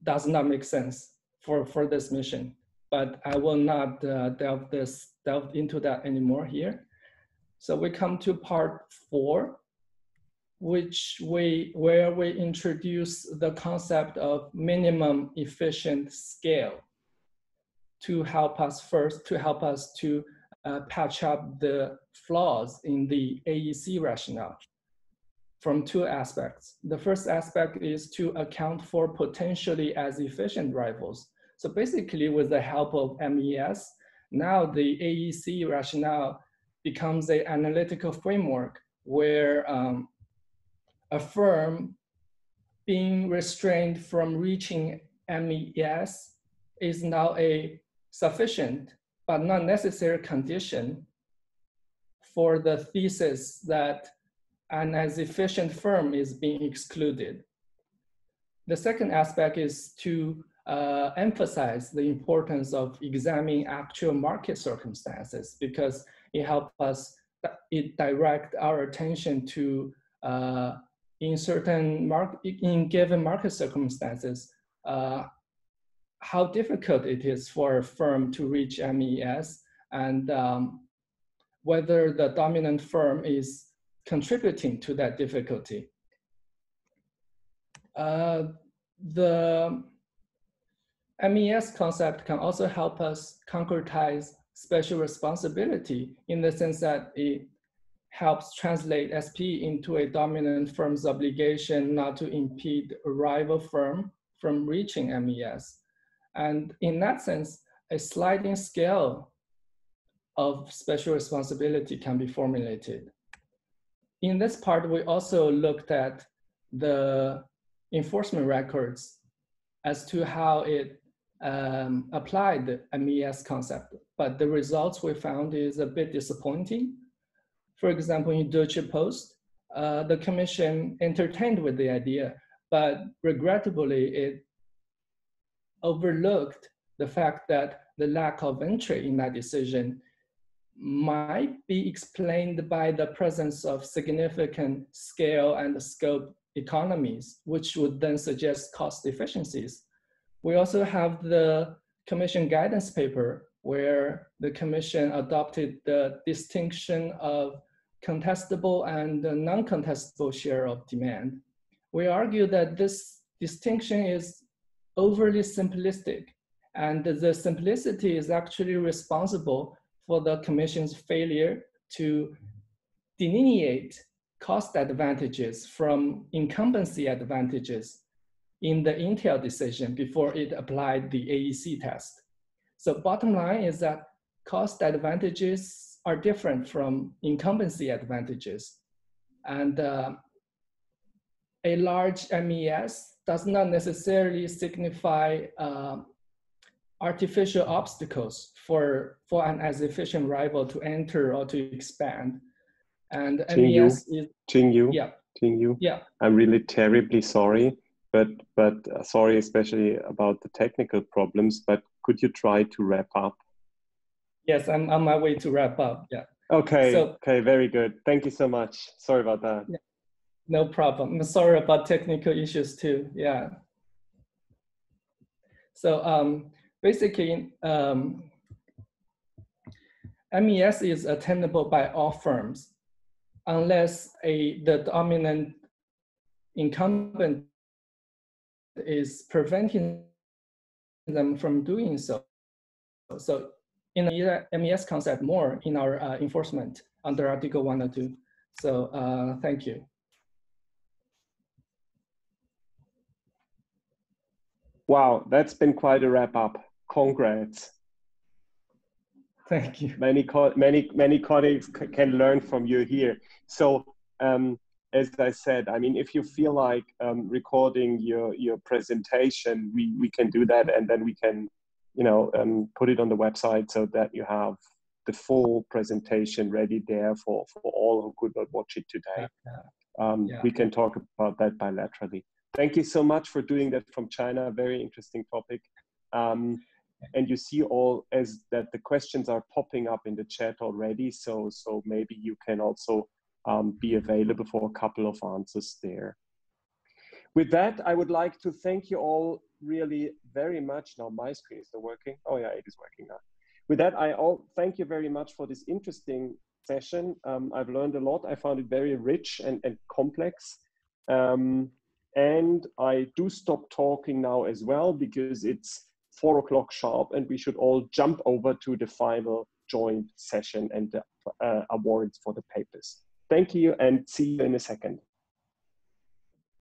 does not make sense for this mission, but I will not delve into that anymore here. So we come to part 4, where we introduce the concept of minimum efficient scale to help us to patch up the flaws in the AEC rationale from 2 aspects. The first aspect is to account for potentially as efficient rivals. So basically, with the help of MES, now the AEC rationale becomes an analytical framework where a firm being restrained from reaching MES is now a sufficient but not necessary condition for the thesis that an as efficient firm is being excluded. The second aspect is to emphasize the importance of examining actual market circumstances, because it helps us, it direct our attention to in given market circumstances, how difficult it is for a firm to reach MES, and whether the dominant firm is contributing to that difficulty. The MES concept can also help us concretize special responsibility in the sense that it helps translate SP into a dominant firm's obligation not to impede a rival firm from reaching MES. And in that sense, a sliding scale of special responsibility can be formulated. In this part, we also looked at the enforcement records as to how it applied the MES concept, but the results we found is a bit disappointing. For example, in Deutsche Post, the commission entertained with the idea, but regrettably, it overlooked the fact that the lack of entry in that decision might be explained by the presence of significant scale and scope economies, which would then suggest cost efficiencies. We also have the commission guidance paper, where the commission adopted the distinction of contestable and non-contestable share of demand. We argue that this distinction is overly simplistic, and the simplicity is actually responsible for the commission's failure to delineate cost advantages from incumbency advantages in the Intel decision before it applied the AEC test. So bottom line is that cost advantages are different from incumbency advantages. And a large MES does not necessarily signify artificial obstacles for an as efficient rival to enter or to expand. And MES is— Jingyu, I'm really terribly sorry, but sorry especially about the technical problems, but could you try to wrap up? Yes, I'm on my way to wrap up, yeah. Okay, okay, very good. Thank you so much. Sorry about that. Yeah, no problem. I'm sorry about technical issues too, yeah. So basically, MES is attainable by all firms, unless the dominant incumbent is preventing them from doing so. So in the MES concept more in our enforcement under Article 102. So thank you. Wow, that's been quite a wrap up. Congrats. Thank you. Many colleagues can learn from you here. So as I said, I mean, if you feel like recording your presentation, we can do that, and then we can, you know, put it on the website so that you have the full presentation ready there for all who could not watch it today. We can talk about that bilaterally. Thank you so much for doing that from China. Very interesting topic. And you see all as that the questions are popping up in the chat already. So maybe you can also be available for a couple of answers there. With that, I would like to thank you all really very much. Now my screen is not working. Oh yeah, it is working now. With that, I thank you very much for this interesting session. I've learned a lot. I found it very rich and complex. And I do stop talking now as well, because it's 4 o'clock sharp and we should all jump over to the final joint session and the awards for the papers. Thank you and see you in a second.